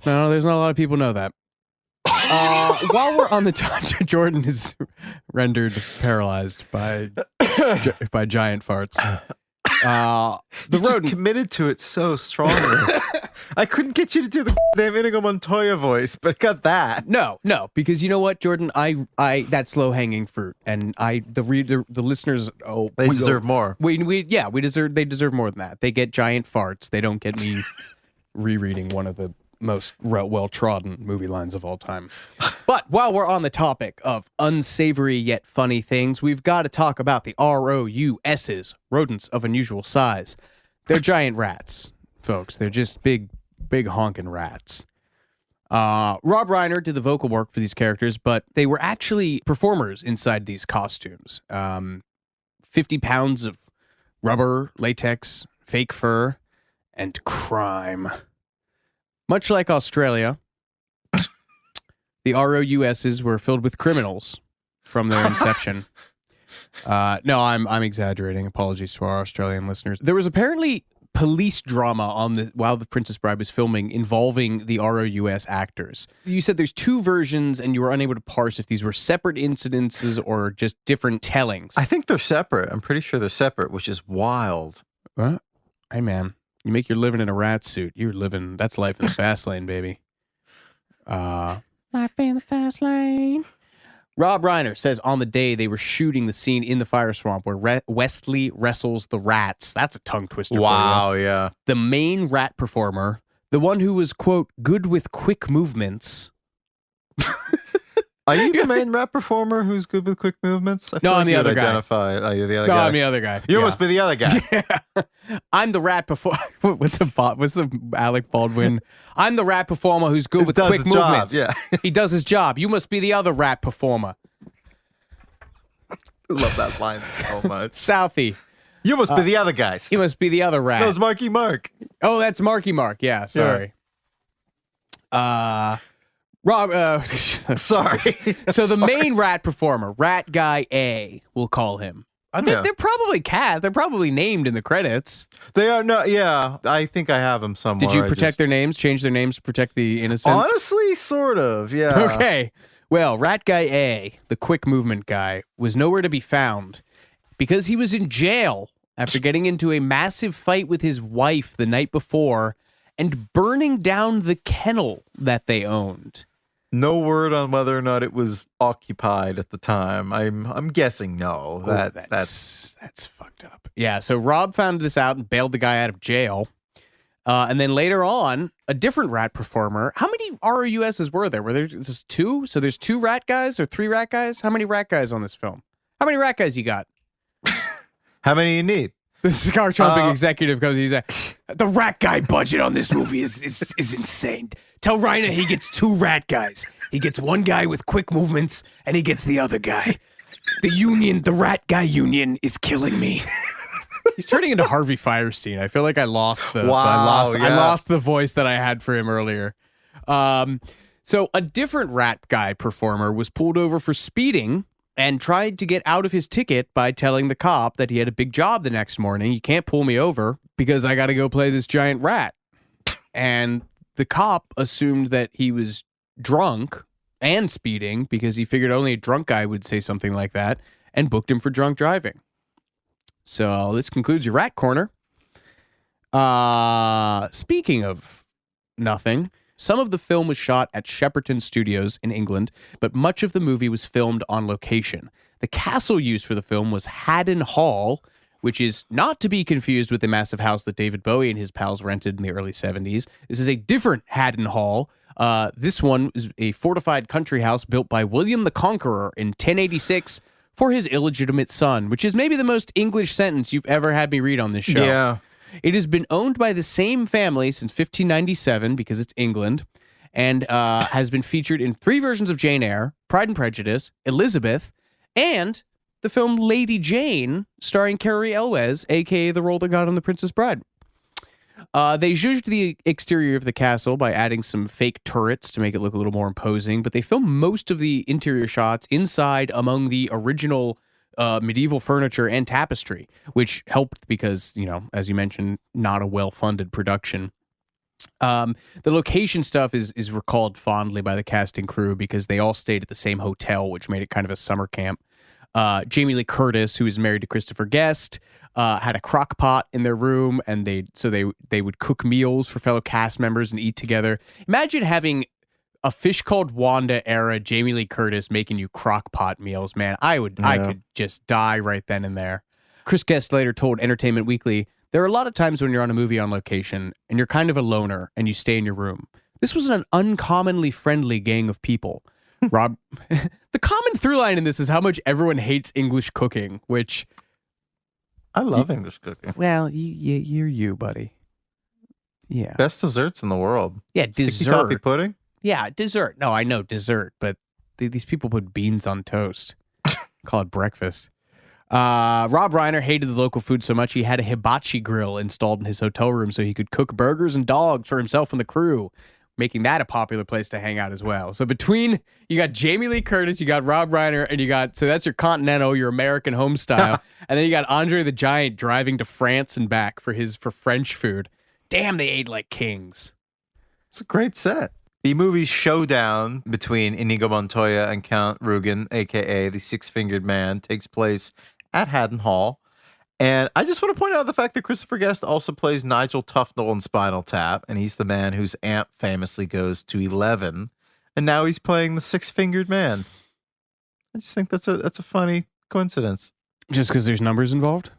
No, there's not a lot of people know that. While we're on the Jordan is rendered paralyzed by giant farts. The rodent committed to it so strongly. I couldn't get you to do the damn Inigo Montoya voice, but I got that. No, because you know what, Jordan, I that's low hanging fruit, and the listeners, they deserve more. They deserve more than that. They get giant farts. They don't get me rereading one of the most well-trodden movie lines of all time. But while we're on the topic of unsavory yet funny things, we've got to talk about the ROUSs, rodents of unusual size. They're giant rats, folks. They're just big honking rats. Rob Reiner did the vocal work for these characters, but they were actually performers inside these costumes. 50 pounds of rubber, latex, fake fur, and crime. Much like Australia, the ROUSs were filled with criminals from their inception. No, I'm exaggerating. Apologies to our Australian listeners. There was apparently police drama while the Princess Bride was filming involving the ROUS actors. You said there's 2 versions and you were unable to parse if these were separate incidences or just different tellings. I think they're separate. I'm pretty sure they're separate, which is wild. What? Hey, man. You make your living in a rat suit. That's life in the fast lane, baby. Life in the fast lane. Rob Reiner says on the day they were shooting the scene in the fire swamp where Westley wrestles the rats. That's a tongue twister. Wow, yeah. The main rat performer, the one who was, quote, good with quick movements, Are you the main rap performer who's good with quick movements? I feel No, I'm the you'd other guy. identify. Oh, you're the other No, guy. I'm the other guy. You Yeah. must be the other guy. Yeah. I'm the rat before. What's the Alec Baldwin? I'm the rat performer who's good with Does quick his job, movements. yeah. He does his job. You must be the other rat performer. I love that line so much. Southie. You must be the other guys. You must be the other rat. That was Marky Mark. Oh, that's Marky Mark. Yeah, sorry. Rob. Sorry. So the main rat performer, Rat Guy A, we'll call him. They're probably cast. They're probably named in the credits. They are not. Yeah, I think I have them somewhere. Did you protect their names? Change their names to protect the innocent? Honestly, sort of. Yeah. Okay. Well, Rat Guy A, the quick movement guy, was nowhere to be found because he was in jail after getting into a massive fight with his wife the night before and burning down the kennel that they owned. No word on whether or not it was occupied at the time. I'm guessing no. That's fucked up. Yeah, so Rob found this out and bailed the guy out of jail. And then later on, a different rat performer. How many RUSs were there? Were there just two? So there's two rat guys or three rat guys? How many rat guys on this film? How many rat guys you got? How many you need? The cigar chomping executive goes, he's like, the rat guy budget on this movie is insane. Tell Reiner he gets two rat guys. He gets one guy with quick movements, and he gets the other guy. The rat guy union is killing me. He's turning into Harvey Firestein. I feel like I lost I lost the voice that I had for him earlier. So a different rat guy performer was pulled over for speeding and tried to get out of his ticket by telling the cop that he had a big job the next morning. You can't pull me over because I got to go play this giant rat. And the cop assumed that he was drunk and speeding because he figured only a drunk guy would say something like that and booked him for drunk driving. So this concludes your rat corner. Speaking of nothing, some of the film was shot at Shepperton Studios in England, but much of the movie was filmed on location. The castle used for the film was Haddon Hall, which is not to be confused with the massive house that David Bowie and his pals rented in the early 70s. This is a different Haddon Hall. This one is a fortified country house built by William the Conqueror in 1086 for his illegitimate son, which is maybe the most English sentence you've ever had me read on this show. Yeah. It has been owned by the same family since 1597 because it's England, and has been featured in 3 versions of Jane Eyre, Pride and Prejudice, Elizabeth, and the film Lady Jane, starring Carrie Elwes, a.k.a. the role that got on The Princess Bride. They zhuzhed the exterior of the castle by adding some fake turrets to make it look a little more imposing, but they filmed most of the interior shots inside among the original medieval furniture and tapestry, which helped because, you know, as you mentioned, not a well-funded production. The location stuff is recalled fondly by the cast and crew because they all stayed at the same hotel, which made it kind of a summer camp. Jamie Lee Curtis, who is married to Christopher Guest, had a crock pot in their room, and they would cook meals for fellow cast members and eat together. Imagine having a Fish Called Wanda era Jamie Lee Curtis making you crock pot meals, man. I could just die right then and there. Chris Guest later told Entertainment Weekly, there are a lot of times when you're on a movie on location and you're kind of a loner and you stay in your room. This was an uncommonly friendly gang of people. Rob, the common through line in this is how much everyone hates English cooking, which I love English cooking. Well, you're you, buddy. Yeah. Best desserts in the world. Yeah, Sticky dessert. toffee pudding. Yeah, dessert. No, I know dessert, but these people put beans on toast. Call it breakfast. Rob Reiner hated the local food so much he had a hibachi grill installed in his hotel room so he could cook burgers and dogs for himself and the crew, making that a popular place to hang out as well. So between, you got Jamie Lee Curtis, you got Rob Reiner, and so that's your continental, your American home style. And then you got Andre the Giant driving to France and back for French food. Damn, they ate like kings. It's a great set. The movie's showdown between Inigo Montoya and Count Rugen, a.k.a. the Six-Fingered Man, takes place at Haddon Hall. And I just want to point out the fact that Christopher Guest also plays Nigel Tufnell in Spinal Tap, and he's the man whose amp famously goes to 11, and now he's playing the Six-Fingered Man. I just think that's a funny coincidence. Just because there's numbers involved?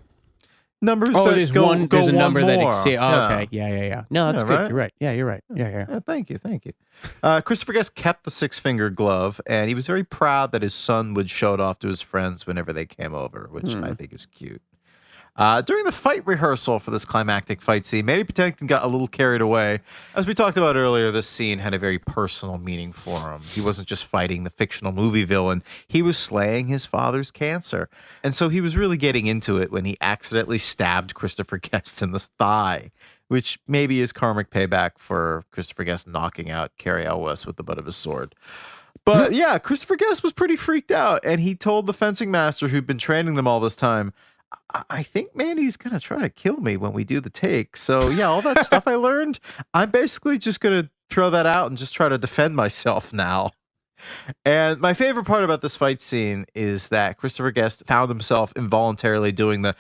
numbers Oh, that there's go, one. go There's a one number that more. exceeds. Oh, okay. Yeah. No, that's Yeah, good. right? You're right. Yeah, you're right. Yeah. Yeah, thank you. Christopher Guest kept the six-finger glove, and he was very proud that his son would show it off to his friends whenever they came over, which I think is cute. During the fight rehearsal for this climactic fight scene, Mandy Patinkin got a little carried away. As we talked about earlier, this scene had a very personal meaning for him. He wasn't just fighting the fictional movie villain, he was slaying his father's cancer. And so he was really getting into it when he accidentally stabbed Christopher Guest in the thigh, which maybe is karmic payback for Christopher Guest knocking out Cary Elwes with the butt of his sword. But yeah, Christopher Guest was pretty freaked out, and he told the fencing master who'd been training them all this time, I think Mandy's going to try to kill me when we do the take. So yeah, all that stuff I learned, I'm basically just going to throw that out and just try to defend myself now. And my favorite part about this fight scene is that Christopher Guest found himself involuntarily doing the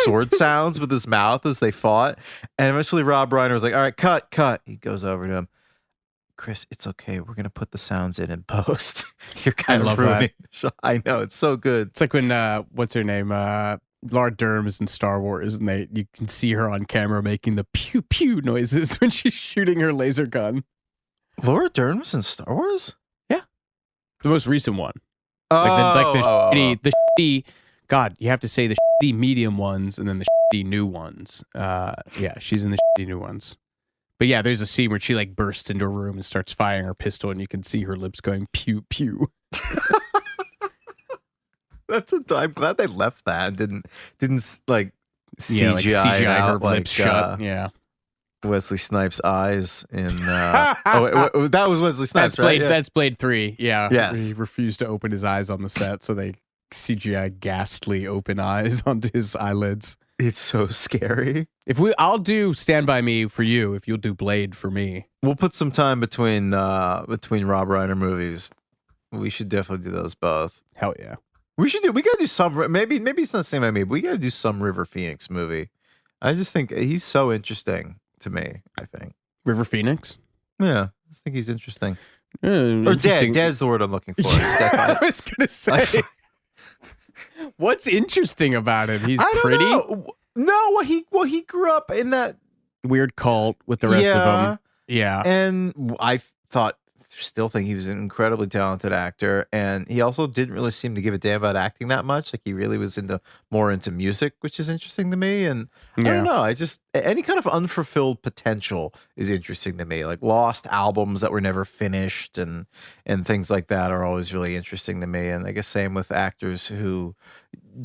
sword sounds with his mouth as they fought. And eventually Rob Reiner was like, all right, cut. He goes over to him. Chris, it's okay. We're going to put the sounds in post. You're kind of ruining the show. I know. It's so good. It's like when, what's her name? Laura Dern is in Star Wars, and you can see her on camera making the pew pew noises when she's shooting her laser gun. Laura Dern was in Star Wars? Yeah. The most recent one. Oh. The shitty, God, you have to say the shitty medium ones and then the shitty new ones. Yeah, she's in the shitty new ones. But yeah, there's a scene where she like bursts into a room and starts firing her pistol, and you can see her lips going pew pew. I'm glad they left that and didn't like CGI, CGI her like, lips shut. Yeah, Wesley Snipes' eyes in. Wait, that was Wesley Snipes, right? That's Blade 3. Yeah, yes. He refused to open his eyes on the set, so they CGI ghastly open eyes onto his eyelids. It's so scary. I'll do Stand By Me for you if you'll do Blade for me. We'll put some time between Rob Reiner movies. We should definitely do those both. Hell yeah. We gotta do some, maybe it's not the same by me, but we gotta do some River Phoenix movie. I just think he's so interesting to me, I think. River Phoenix? Yeah, I think he's interesting. Or dead. Dead's the word I'm looking for. I was gonna say. What's interesting about him? He's pretty. No, he grew up in that weird cult with the rest of them. Yeah, and I still think he was an incredibly talented actor, and he also didn't really seem to give a damn about acting that much. Like he really was more into music, which is interesting to me. And I don't know, any kind of unfulfilled potential is interesting to me. Like lost albums that were never finished and things like that are always really interesting to me. And I guess same with actors who,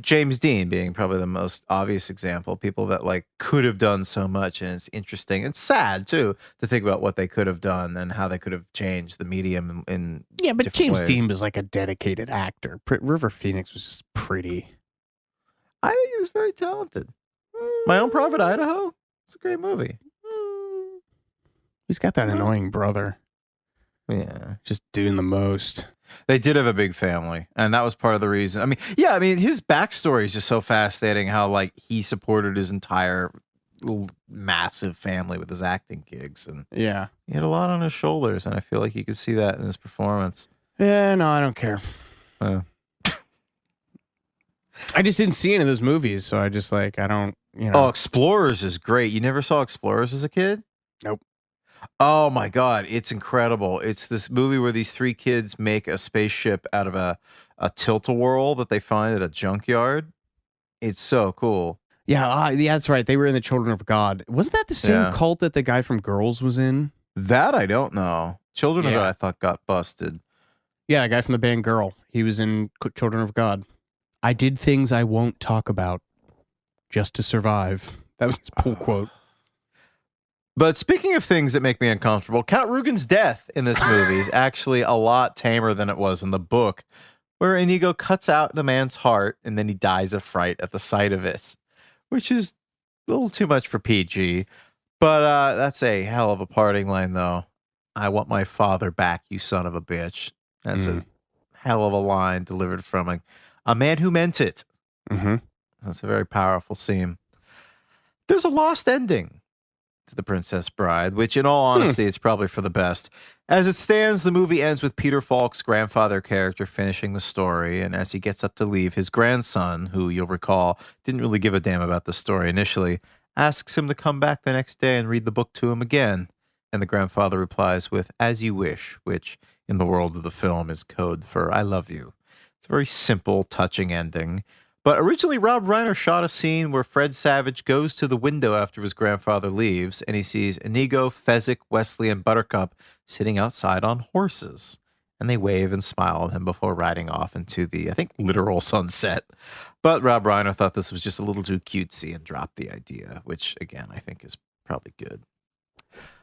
James Dean being probably the most obvious example, people that like could have done so much, and it's interesting and sad too to think about what they could have done and how they could have changed the medium in but James ways. Dean was like a dedicated actor. River Phoenix was just pretty. I think he was very talented. My Own Private Idaho, it's a great movie. He's got that annoying brother. Yeah, just doing the most. They did have a big family, and that was part of the reason. I mean, his backstory is just so fascinating. How like he supported his entire massive family with his acting gigs, and he had a lot on his shoulders, and I feel like you could see that in his performance. Yeah, no, I don't care. I just didn't see any of those movies, so I just I don't. Oh, Explorers is great. You never saw Explorers as a kid? Nope. Oh my God, it's incredible. It's this movie where these three kids make a spaceship out of a tilt-a-whirl that they find at a junkyard. It's so cool. Yeah, that's right. They were in the Children of God. Wasn't that the same cult that the guy from Girls was in? That I don't know. Children of God I thought got busted. Yeah, the guy from the band Girl. He was in Children of God. I did things I won't talk about just to survive. That was his pull quote. But speaking of things that make me uncomfortable, Count Rugen's death in this movie is actually a lot tamer than it was in the book, where Inigo cuts out the man's heart and then he dies of fright at the sight of it, which is a little too much for PG. But that's a hell of a parting line, though. I want my father back, you son of a bitch. That's a hell of a line delivered from a man who meant it. Mm-hmm. That's a very powerful scene. There's a lost ending to The Princess Bride, which in all honesty is probably for the best. As it stands, the movie ends with Peter Falk's grandfather character finishing the story, and as he gets up to leave, his grandson, who you'll recall didn't really give a damn about the story initially, asks him to come back the next day and read the book to him again. And the grandfather replies with, "As you wish," which in the world of the film is code for "I love you." It's a very simple, touching ending. But originally, Rob Reiner shot a scene where Fred Savage goes to the window after his grandfather leaves, and he sees Inigo, Fezzik, Westley, and Buttercup sitting outside on horses. And they wave and smile at him before riding off into the, I think, literal sunset. But Rob Reiner thought this was just a little too cutesy and dropped the idea, which, again, I think is probably good.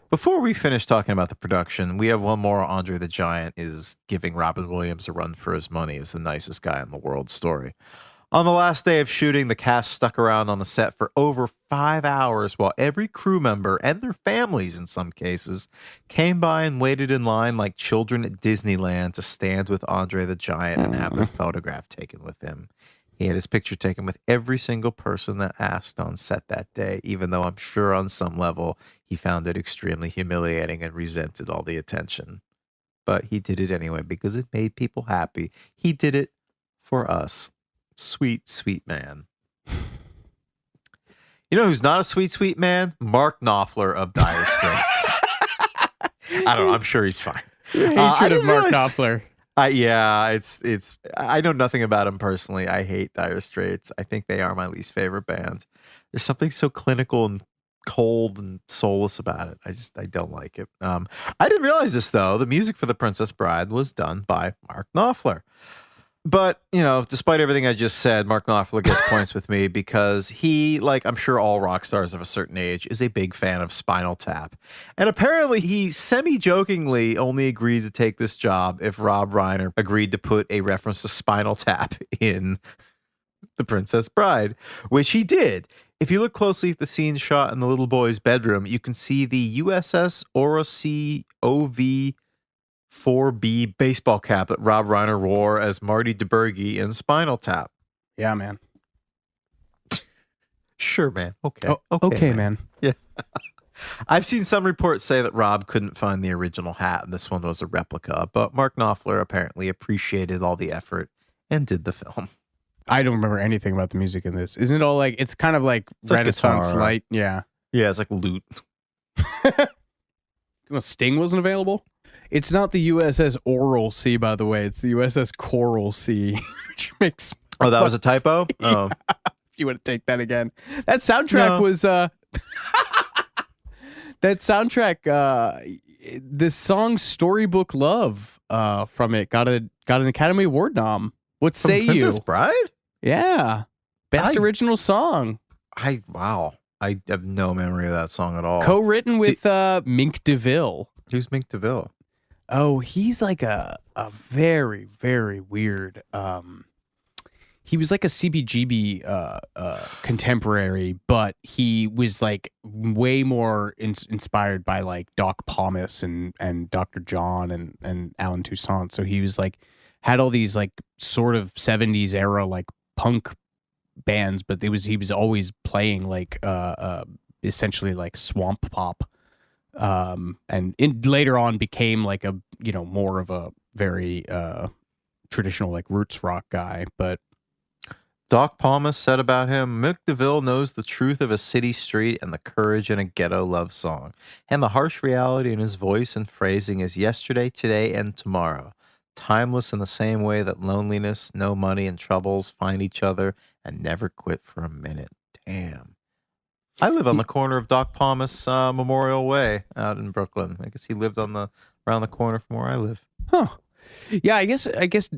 Before we finish talking about the production, we have one more Andre the Giant is giving Robin Williams a run for his money as the nicest guy in the world story. On the last day of shooting, the cast stuck around on the set for over 5 hours while every crew member and their families, in some cases, came by and waited in line like children at Disneyland to stand with Andre the Giant and have their photograph taken with him. He had his picture taken with every single person that asked on set that day, even though I'm sure on some level he found it extremely humiliating and resented all the attention. But he did it anyway because it made people happy. He did it for us. Sweet, sweet man. You know who's not a sweet, sweet man? Mark Knopfler of Dire Straits. I don't know. I'm sure he's fine. Hatred of Mark Knopfler. Yeah, it's. I know nothing about him personally. I hate Dire Straits. I think they are my least favorite band. There's something so clinical and cold and soulless about it. I don't like it. I didn't realize this though. The music for The Princess Bride was done by Mark Knopfler. But, you know, despite everything I just said, Mark Knopfler gets points with me because he, like I'm sure all rock stars of a certain age, is a big fan of Spinal Tap. And apparently he semi-jokingly only agreed to take this job if Rob Reiner agreed to put a reference to Spinal Tap in The Princess Bride, which he did. If you look closely at the scene shot in the little boy's bedroom, you can see the USS Orosi OV 4B baseball cap that Rob Reiner wore as Marty DeBurgi in Spinal Tap. Yeah, man. Sure, man. Okay. Okay, man. Yeah. I've seen some reports say that Rob couldn't find the original hat and this one was a replica, but Mark Knopfler apparently appreciated all the effort and did the film. I don't remember anything about the music in this. Isn't it all like, it's kind of like Renaissance guitar. light? Yeah. Yeah, it's like lute. Well, Sting wasn't available? It's not the USS Oral Sea, by the way. It's the USS Coral Sea, which makes... Oh, that was a typo? Oh. If you want to take that again. That soundtrack was... That soundtrack, this song Storybook Love from it got an Academy Award nom. What say you? Princess Bride? Yeah. Best original song. Wow. I have no memory of that song at all. Co-written with Mink DeVille. Who's Mink DeVille? Oh, he's like a very, very weird. He was like a CBGB contemporary, but he was like way more inspired by like Doc Pomus and Dr. John and Alan Toussaint. So he was like had all these like sort of 70s era like punk bands, but he was always playing like essentially like swamp pop. And later on became like a, you know, more of a very traditional like roots rock guy. But Doc Pomus said about him, Mick DeVille knows the truth of a city street and the courage in a ghetto love song. And the harsh reality in his voice and phrasing is yesterday, today, and tomorrow. Timeless in the same way that loneliness, no money, and troubles find each other and never quit for a minute. Damn. I live on the corner of Doc Pomus Memorial Way out in Brooklyn. I guess he lived around the corner from where I live. Huh. Yeah, I guess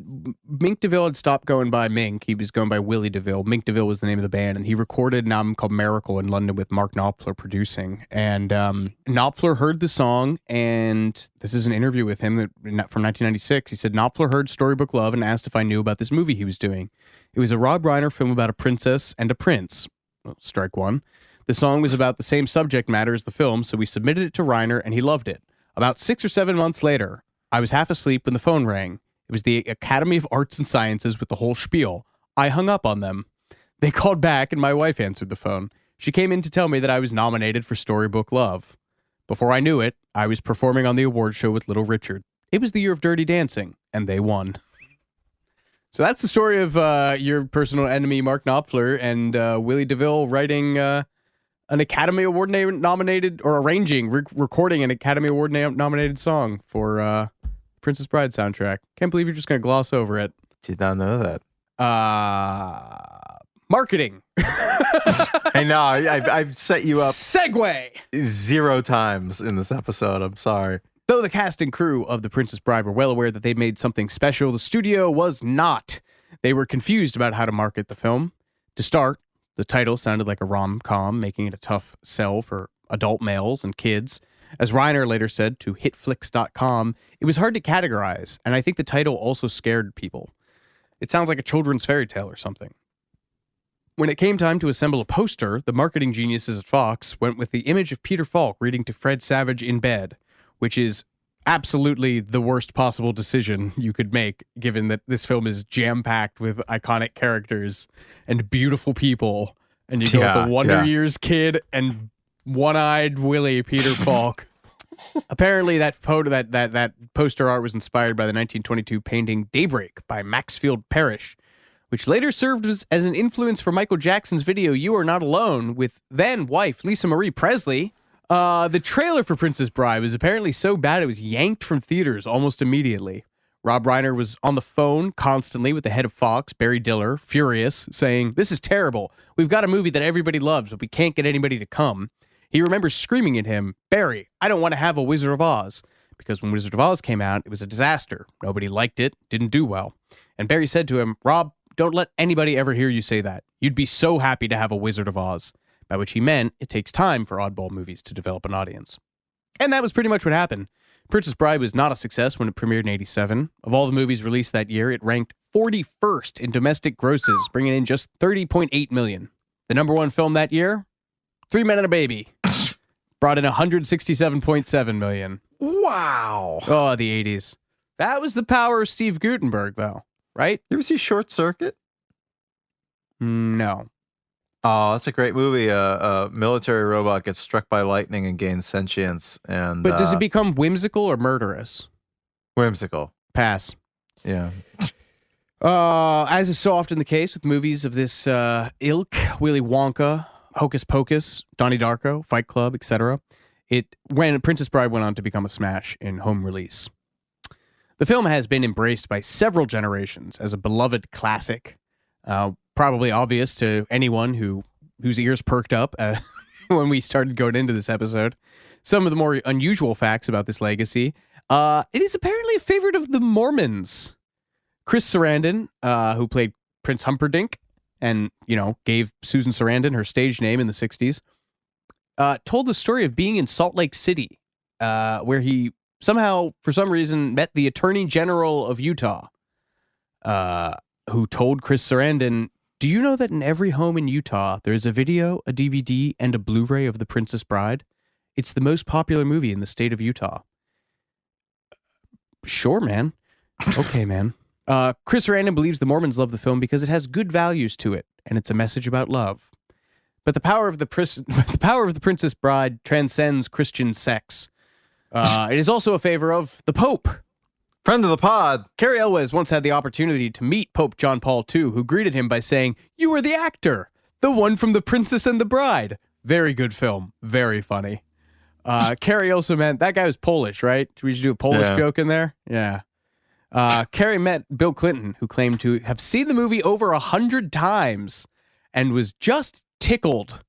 Mink DeVille had stopped going by Mink. He was going by Willie DeVille. Mink DeVille was the name of the band, and he recorded an album called Miracle in London with Mark Knopfler producing. And Knopfler heard the song, and this is an interview with him from 1996. He said, Knopfler heard Storybook Love and asked if I knew about this movie he was doing. It was a Rob Reiner film about a princess and a prince. Well, strike one. The song was about the same subject matter as the film, so we submitted it to Reiner, and he loved it. About 6 or 7 months later, I was half asleep when the phone rang. It was the Academy of Arts and Sciences with the whole spiel. I hung up on them. They called back, and my wife answered the phone. She came in to tell me that I was nominated for Storybook Love. Before I knew it, I was performing on the award show with Little Richard. It was the year of Dirty Dancing, and they won. So that's the story of your personal enemy, Mark Knopfler, and Willie DeVille writing an Academy Award nominated, or arranging, recording an Academy Award nominated song for Princess Bride soundtrack. Can't believe you're just going to gloss over it. Did not know that. Marketing. I know. I've set you up Segue. 0 times in this episode. I'm sorry. Though the cast and crew of The Princess Bride were well aware that they made something special, the studio was not. They were confused about how to market the film. To start, the title sounded like a rom-com, making it a tough sell for adult males and kids. As Reiner later said to hitflix.com, it was hard to categorize, and I think the title also scared people. It sounds like a children's fairy tale or something. When it came time to assemble a poster, the marketing geniuses at Fox went with the image of Peter Falk reading to Fred Savage in bed, which is absolutely the worst possible decision you could make, given that this film is jam-packed with iconic characters and beautiful people. And you go with the Wonder Years kid and one-eyed Willie Peter Falk. Apparently, that poster art was inspired by the 1922 painting Daybreak by Maxfield Parrish, which later served as an influence for Michael Jackson's video You Are Not Alone with then-wife Lisa Marie Presley. The trailer for Princess Bride was apparently so bad it was yanked from theaters almost immediately. Rob Reiner was on the phone constantly with the head of Fox, Barry Diller, furious, saying, "This is terrible. We've got a movie that everybody loves, but we can't get anybody to come." He remembers screaming at him, "Barry, I don't want to have a Wizard of Oz." Because when Wizard of Oz came out, it was a disaster. Nobody liked it, didn't do well. And Barry said to him, "Rob, don't let anybody ever hear you say that. You'd be so happy to have a Wizard of Oz." By which he meant it takes time for oddball movies to develop an audience. And that was pretty much what happened. Princess Bride was not a success when it premiered in 1987. Of all the movies released that year, it ranked 41st in domestic grosses, bringing in just $30.8 million. The number one film that year, Three Men and a Baby, brought in $167.7 million. Wow. Oh, the 80s. That was the power of Steve Guttenberg, though, right? You ever see Short Circuit? No. Oh, that's a great movie. A military robot gets struck by lightning and gains sentience. But does it become whimsical or murderous? Whimsical. Pass. Yeah. As is so often the case with movies of this ilk, Willy Wonka, Hocus Pocus, Donnie Darko, Fight Club, etc., when Princess Bride went on to become a smash in home release. The film has been embraced by several generations as a beloved classic. Probably obvious to anyone whose ears perked up when we started going into this episode. Some of the more unusual facts about this legacy. It is apparently a favorite of the Mormons. Chris Sarandon, who played Prince Humperdinck and, gave Susan Sarandon her stage name in the 60s, told the story of being in Salt Lake City, where he somehow, for some reason, met the Attorney General of Utah, who told Chris Sarandon, "Do you know that in every home in Utah, there's a video, a DVD, and a Blu-ray of The Princess Bride? It's the most popular movie in the state of Utah." Sure, man. Okay, man. Chris Sarandon believes the Mormons love the film because it has good values to it, and it's a message about love. But the power of the Princess Bride transcends Christian sex. It is also a favor of the Pope. Friend of the pod. Cary Elwes once had the opportunity to meet Pope John Paul II, who greeted him by saying, "You are the actor, the one from The Princess and the Bride." Very good film. Very funny. Cary also meant, that guy was Polish, right? We should do a Polish joke in there? Yeah. Cary met Bill Clinton, who claimed to have seen the movie over 100 times and was just tickled.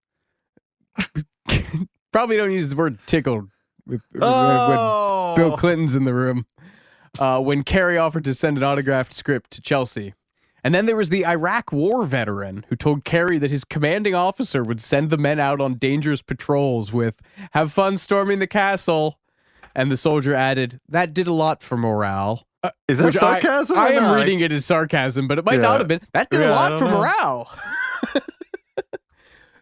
Probably don't use the word tickled when Bill Clinton's in the room. When Cary offered to send an autographed script to Chelsea. And then there was the Iraq War veteran who told Cary that his commanding officer would send the men out on dangerous patrols with, "Have fun storming the castle." And the soldier added, "That did a lot for morale." Is that sarcasm? I am reading it as sarcasm, but it might not have been. That did a lot for morale.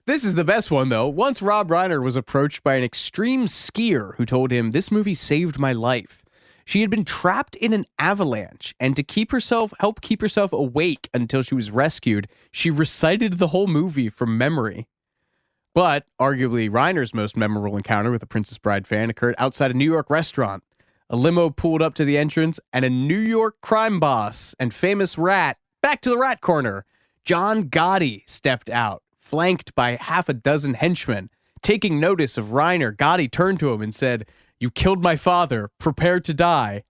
This is the best one, though. Once Rob Reiner was approached by an extreme skier who told him, "This movie saved my life." She had been trapped in an avalanche, and to help keep herself awake until she was rescued, she recited the whole movie from memory. But arguably, Reiner's most memorable encounter with a Princess Bride fan occurred outside a New York restaurant. A limo pulled up to the entrance, and a New York crime boss and famous rat, back to the rat corner, John Gotti, stepped out, flanked by half a dozen henchmen. Taking notice of Reiner, Gotti turned to him and said, "You killed my father. Prepare to die."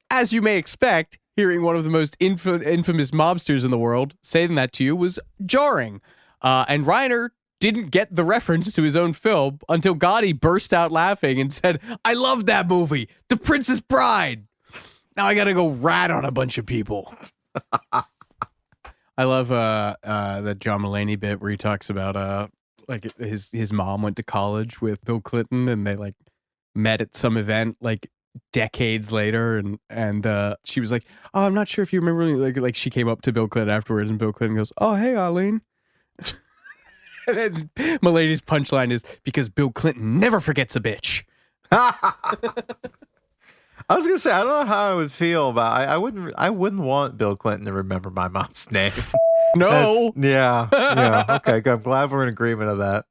As you may expect, hearing one of the most infamous mobsters in the world saying that to you was jarring. And Reiner didn't get the reference to his own film until Gotti burst out laughing and said, "I love that movie, The Princess Bride. Now I gotta go rat on a bunch of people." I love that John Mulaney bit where he talks about like his mom went to college with Bill Clinton and they like met at some event like decades later and she was like, "Oh, I'm not sure if you remember," like she came up to Bill Clinton afterwards and Bill Clinton goes, "Oh, hey, Eileen." And then Mulaney's punchline is, "Because Bill Clinton never forgets a bitch." I was gonna say I don't know how I would feel about. I wouldn't want Bill Clinton to remember my mom's name. No. Yeah. Okay, good. I'm glad we're in agreement of that.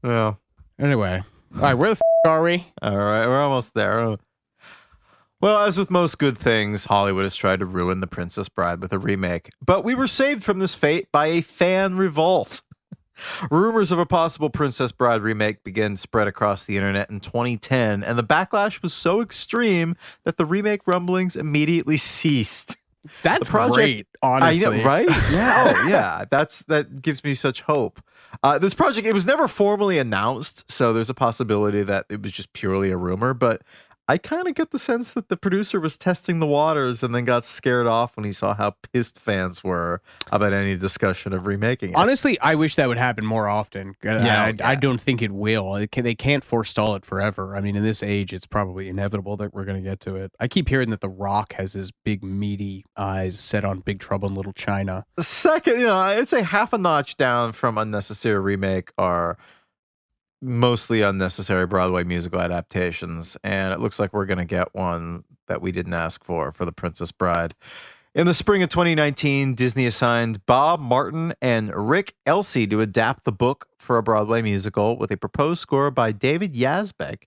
Yeah. Anyway, all right, where the are we? All right, we're almost there. Well, as with most good things, Hollywood has tried to ruin The Princess Bride with a remake, but we were saved from this fate by a fan revolt. Rumors of a possible Princess Bride remake began to spread across the internet in 2010, and the backlash was so extreme that the remake rumblings immediately ceased. That's great, honestly. I know, right? Yeah. Oh, yeah. That gives me such hope. This project, it was never formally announced, so there's a possibility that it was just purely a rumor, but I kind of get the sense that the producer was testing the waters and then got scared off when he saw how pissed fans were about any discussion of remaking it. Honestly, I wish that would happen more often. I don't think it will. They can't forestall it forever. I mean, in this age, it's probably inevitable that we're going to get to it. I keep hearing that The Rock has his big, meaty eyes set on Big Trouble in Little China. Second, I'd say half a notch down from unnecessary remake are mostly unnecessary Broadway musical adaptations, and it looks like we're going to get one that we didn't ask for The Princess Bride. In the spring of 2019, Disney assigned Bob Martin and Rick Elsey to adapt the book for a Broadway musical with a proposed score by David Yazbek,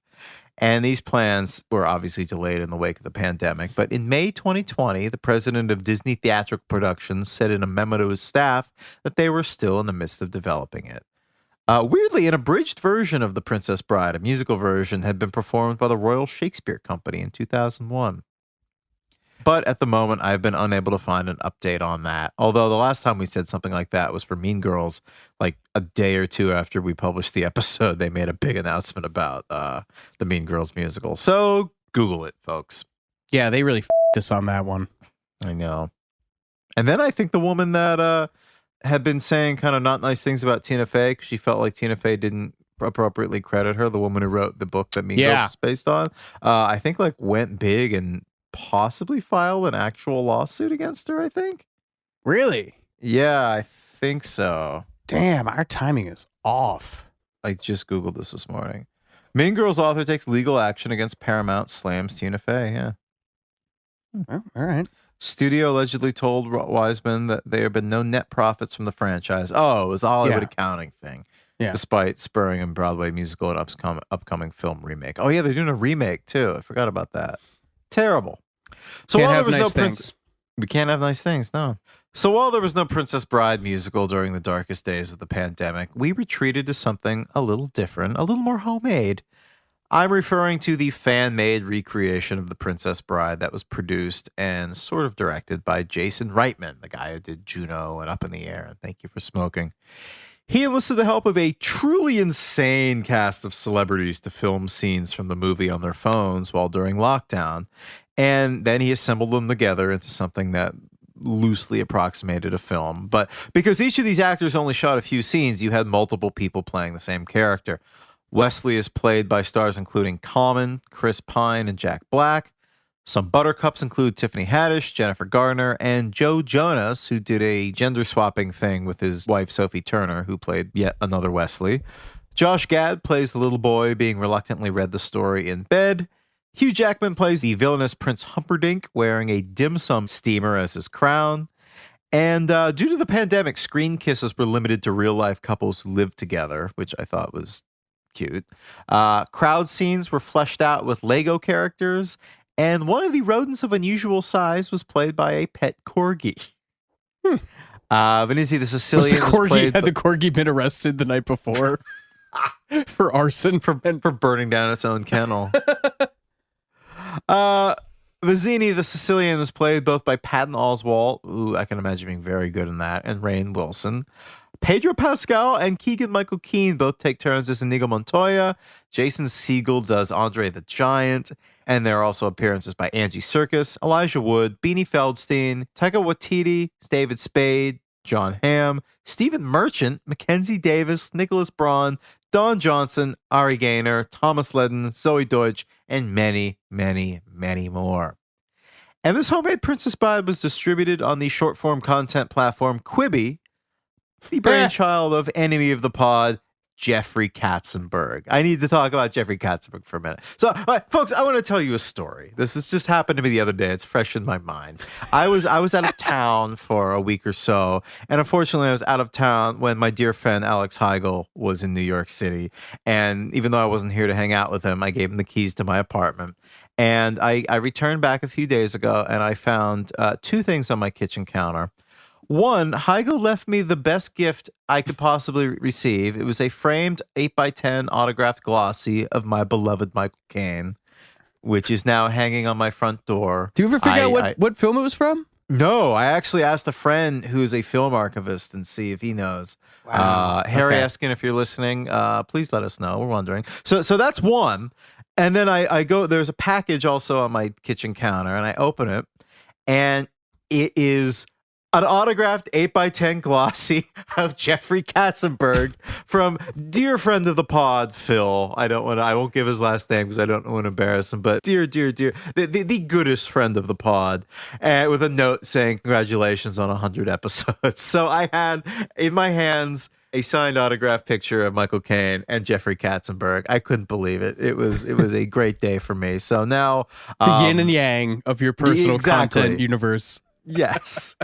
and these plans were obviously delayed in the wake of the pandemic. But in May 2020, the president of Disney Theatrical Productions said in a memo to his staff that they were still in the midst of developing it. Weirdly, an abridged version of The Princess Bride, a musical version, had been performed by the Royal Shakespeare Company in 2001. But at the moment, I've been unable to find an update on that. Although the last time we said something like that was for Mean Girls, like a day or two after we published the episode, they made a big announcement about the Mean Girls musical. So Google it, folks. Yeah, they really f***ed us on that one. I know. And then I think the woman that had been saying kind of not nice things about Tina Fey because she felt like Tina Fey didn't appropriately credit her, the woman who wrote the book that Mean Girls is based on, I think like went big and possibly filed an actual lawsuit against her, I think. Really? Yeah, I think so. Damn, our timing is off. I just Googled this morning. Mean Girls author takes legal action against Paramount, slams Tina Fey. Yeah. Oh, all right. Studio allegedly told Wiseman that there have been no net profits from the franchise. Oh, it was the Hollywood accounting thing. Yeah. Despite spurring a Broadway musical and upcoming film remake. Oh, yeah, they're doing a remake, too. I forgot about that. Terrible. So can't while have there was nice things. We can't have nice things, no. So while there was no Princess Bride musical during the darkest days of the pandemic, we retreated to something a little different, a little more homemade. I'm referring to the fan-made recreation of The Princess Bride that was produced and sort of directed by Jason Reitman, the guy who did Juno and Up in the Air, and Thank You for Smoking. He enlisted the help of a truly insane cast of celebrities to film scenes from the movie on their phones while during lockdown, and then he assembled them together into something that loosely approximated a film. But because each of these actors only shot a few scenes, you had multiple people playing the same character. Westley is played by stars including Common, Chris Pine, and Jack Black. Some buttercups include Tiffany Haddish, Jennifer Garner, and Joe Jonas, who did a gender-swapping thing with his wife Sophie Turner, who played yet another Westley. Josh Gad plays the little boy being reluctantly read the story in bed. Hugh Jackman plays the villainous Prince Humperdinck, wearing a dim sum steamer as his crown. And due to the pandemic, screen kisses were limited to real-life couples who lived together, which I thought was cute. Crowd scenes were fleshed out with Lego characters, and one of the rodents of unusual size was played by a pet corgi. Venezia the Sicilian had the corgi been arrested the night before for arson for burning down its own kennel. Vizzini the Sicilian was played both by Patton Oswalt, who I can imagine being very good in that, and Rainn Wilson. Pedro Pascal and Keegan-Michael Key both take turns as Inigo Montoya. Jason Segel does Andre the Giant. And there are also appearances by Angie Serkis, Elijah Wood, Beanie Feldstein, Taika Waititi, David Spade, John Hamm, Stephen Merchant, Mackenzie Davis, Nicholas Braun, Don Johnson, Ari Gaynor, Thomas Ledden, Zoe Deutsch, and many, many, many more. And this homemade Princess Bride was distributed on the short-form content platform Quibi, the brainchild of enemy of the pod, Jeffrey Katzenberg. I need to talk about Jeffrey Katzenberg for a minute. So, folks, I want to tell you a story. This has just happened to me the other day. It's fresh in my mind. I was out of town for a week or so, and unfortunately, I was out of town when my dear friend Alex Heigl was in New York City. And even though I wasn't here to hang out with him, I gave him the keys to my apartment. And I returned back a few days ago, and I found two things on my kitchen counter. One, Heigl left me the best gift I could possibly receive. It was a framed 8x10 autographed glossy of my beloved Michael Caine, which is now hanging on my front door. Do you ever figure out what film it was from? No, I actually asked a friend who's a film archivist and see if he knows. Wow. Harry Eskin, if you're listening, please let us know. We're wondering. So that's one. And then I go, there's a package also on my kitchen counter, and I open it, and it is an autographed 8x10 glossy of Jeffrey Katzenberg from dear friend of the pod, Phil. I won't give his last name because I don't want to embarrass him, but dear, the goodest friend of the pod, with a note saying congratulations on 100 episodes. So I had in my hands a signed autograph picture of Michael Caine and Jeffrey Katzenberg. I couldn't believe it. It was a great day for me. So now the yin and yang of your personal content universe. Yes.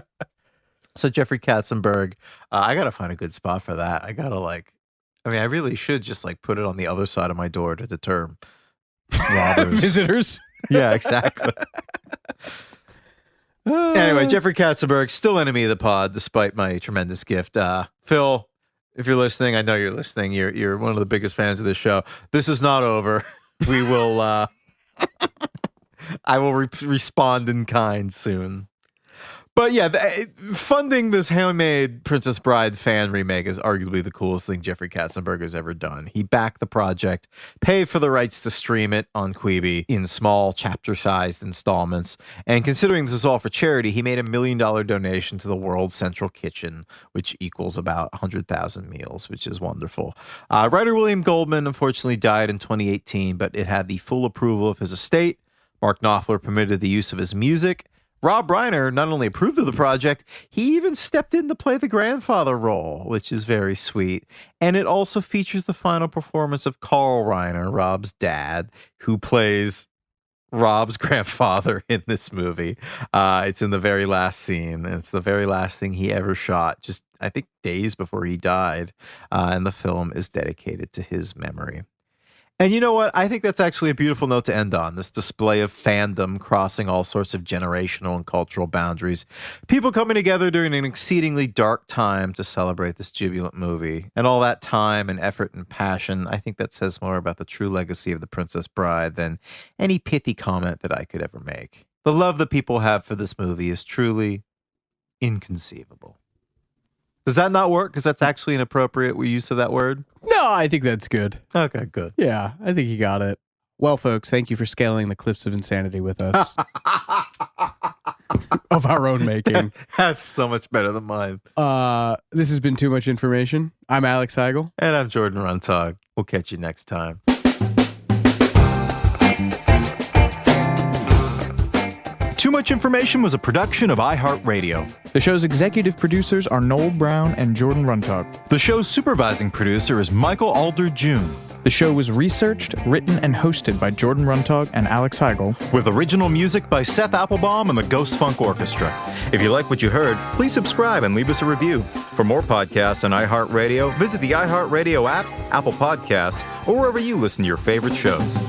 So Jeffrey Katzenberg, I got to find a good spot for that. I really should just put it on the other side of my door to deter robbers. Visitors. Yeah, exactly. Anyway, Jeffrey Katzenberg, still enemy of the pod, despite my tremendous gift. Phil, if you're listening, I know you're listening. You're one of the biggest fans of this show. This is not over. We will, I will respond in kind soon. But yeah, funding this handmade Princess Bride fan remake is arguably the coolest thing Jeffrey Katzenberg has ever done. He backed the project, paid for the rights to stream it on Quibi in small chapter-sized installments, and considering this is all for charity, he made $1 million donation to the World Central Kitchen, which equals about 100,000 meals, which is wonderful. Writer William Goldman unfortunately died in 2018, but it had the full approval of his estate. Mark Knopfler permitted the use of his music. Rob Reiner not only approved of the project, he even stepped in to play the grandfather role, which is very sweet. And it also features the final performance of Carl Reiner, Rob's dad, who plays Rob's grandfather in this movie. It's in the very last scene. It's the very last thing he ever shot, just I think days before he died. And the film is dedicated to his memory. And you know what? I think that's actually a beautiful note to end on, this display of fandom crossing all sorts of generational and cultural boundaries. People coming together during an exceedingly dark time to celebrate this jubilant movie. And all that time and effort and passion, I think that says more about the true legacy of The Princess Bride than any pithy comment that I could ever make. The love that people have for this movie is truly inconceivable. Does that not work? Because that's actually an appropriate use of that word? No, I think that's good. Okay, good. Yeah, I think you got it. Well, folks, thank you for scaling the cliffs of insanity with us. Of our own making. That's so much better than mine. This has been Too Much Information. I'm Alex Heigl. And I'm Jordan Runtagh. We'll catch you next time. Too Much Information was a production of iHeartRadio. The show's executive producers are Noel Brown and Jordan Runtagh. The show's supervising producer is Michael Alder June. The show was researched, written, and hosted by Jordan Runtagh and Alex Heigl, with original music by Seth Applebaum and the Ghost Funk Orchestra. If you like what you heard, please subscribe and leave us a review. For more podcasts on iHeartRadio, visit the iHeartRadio app, Apple Podcasts, or wherever you listen to your favorite shows.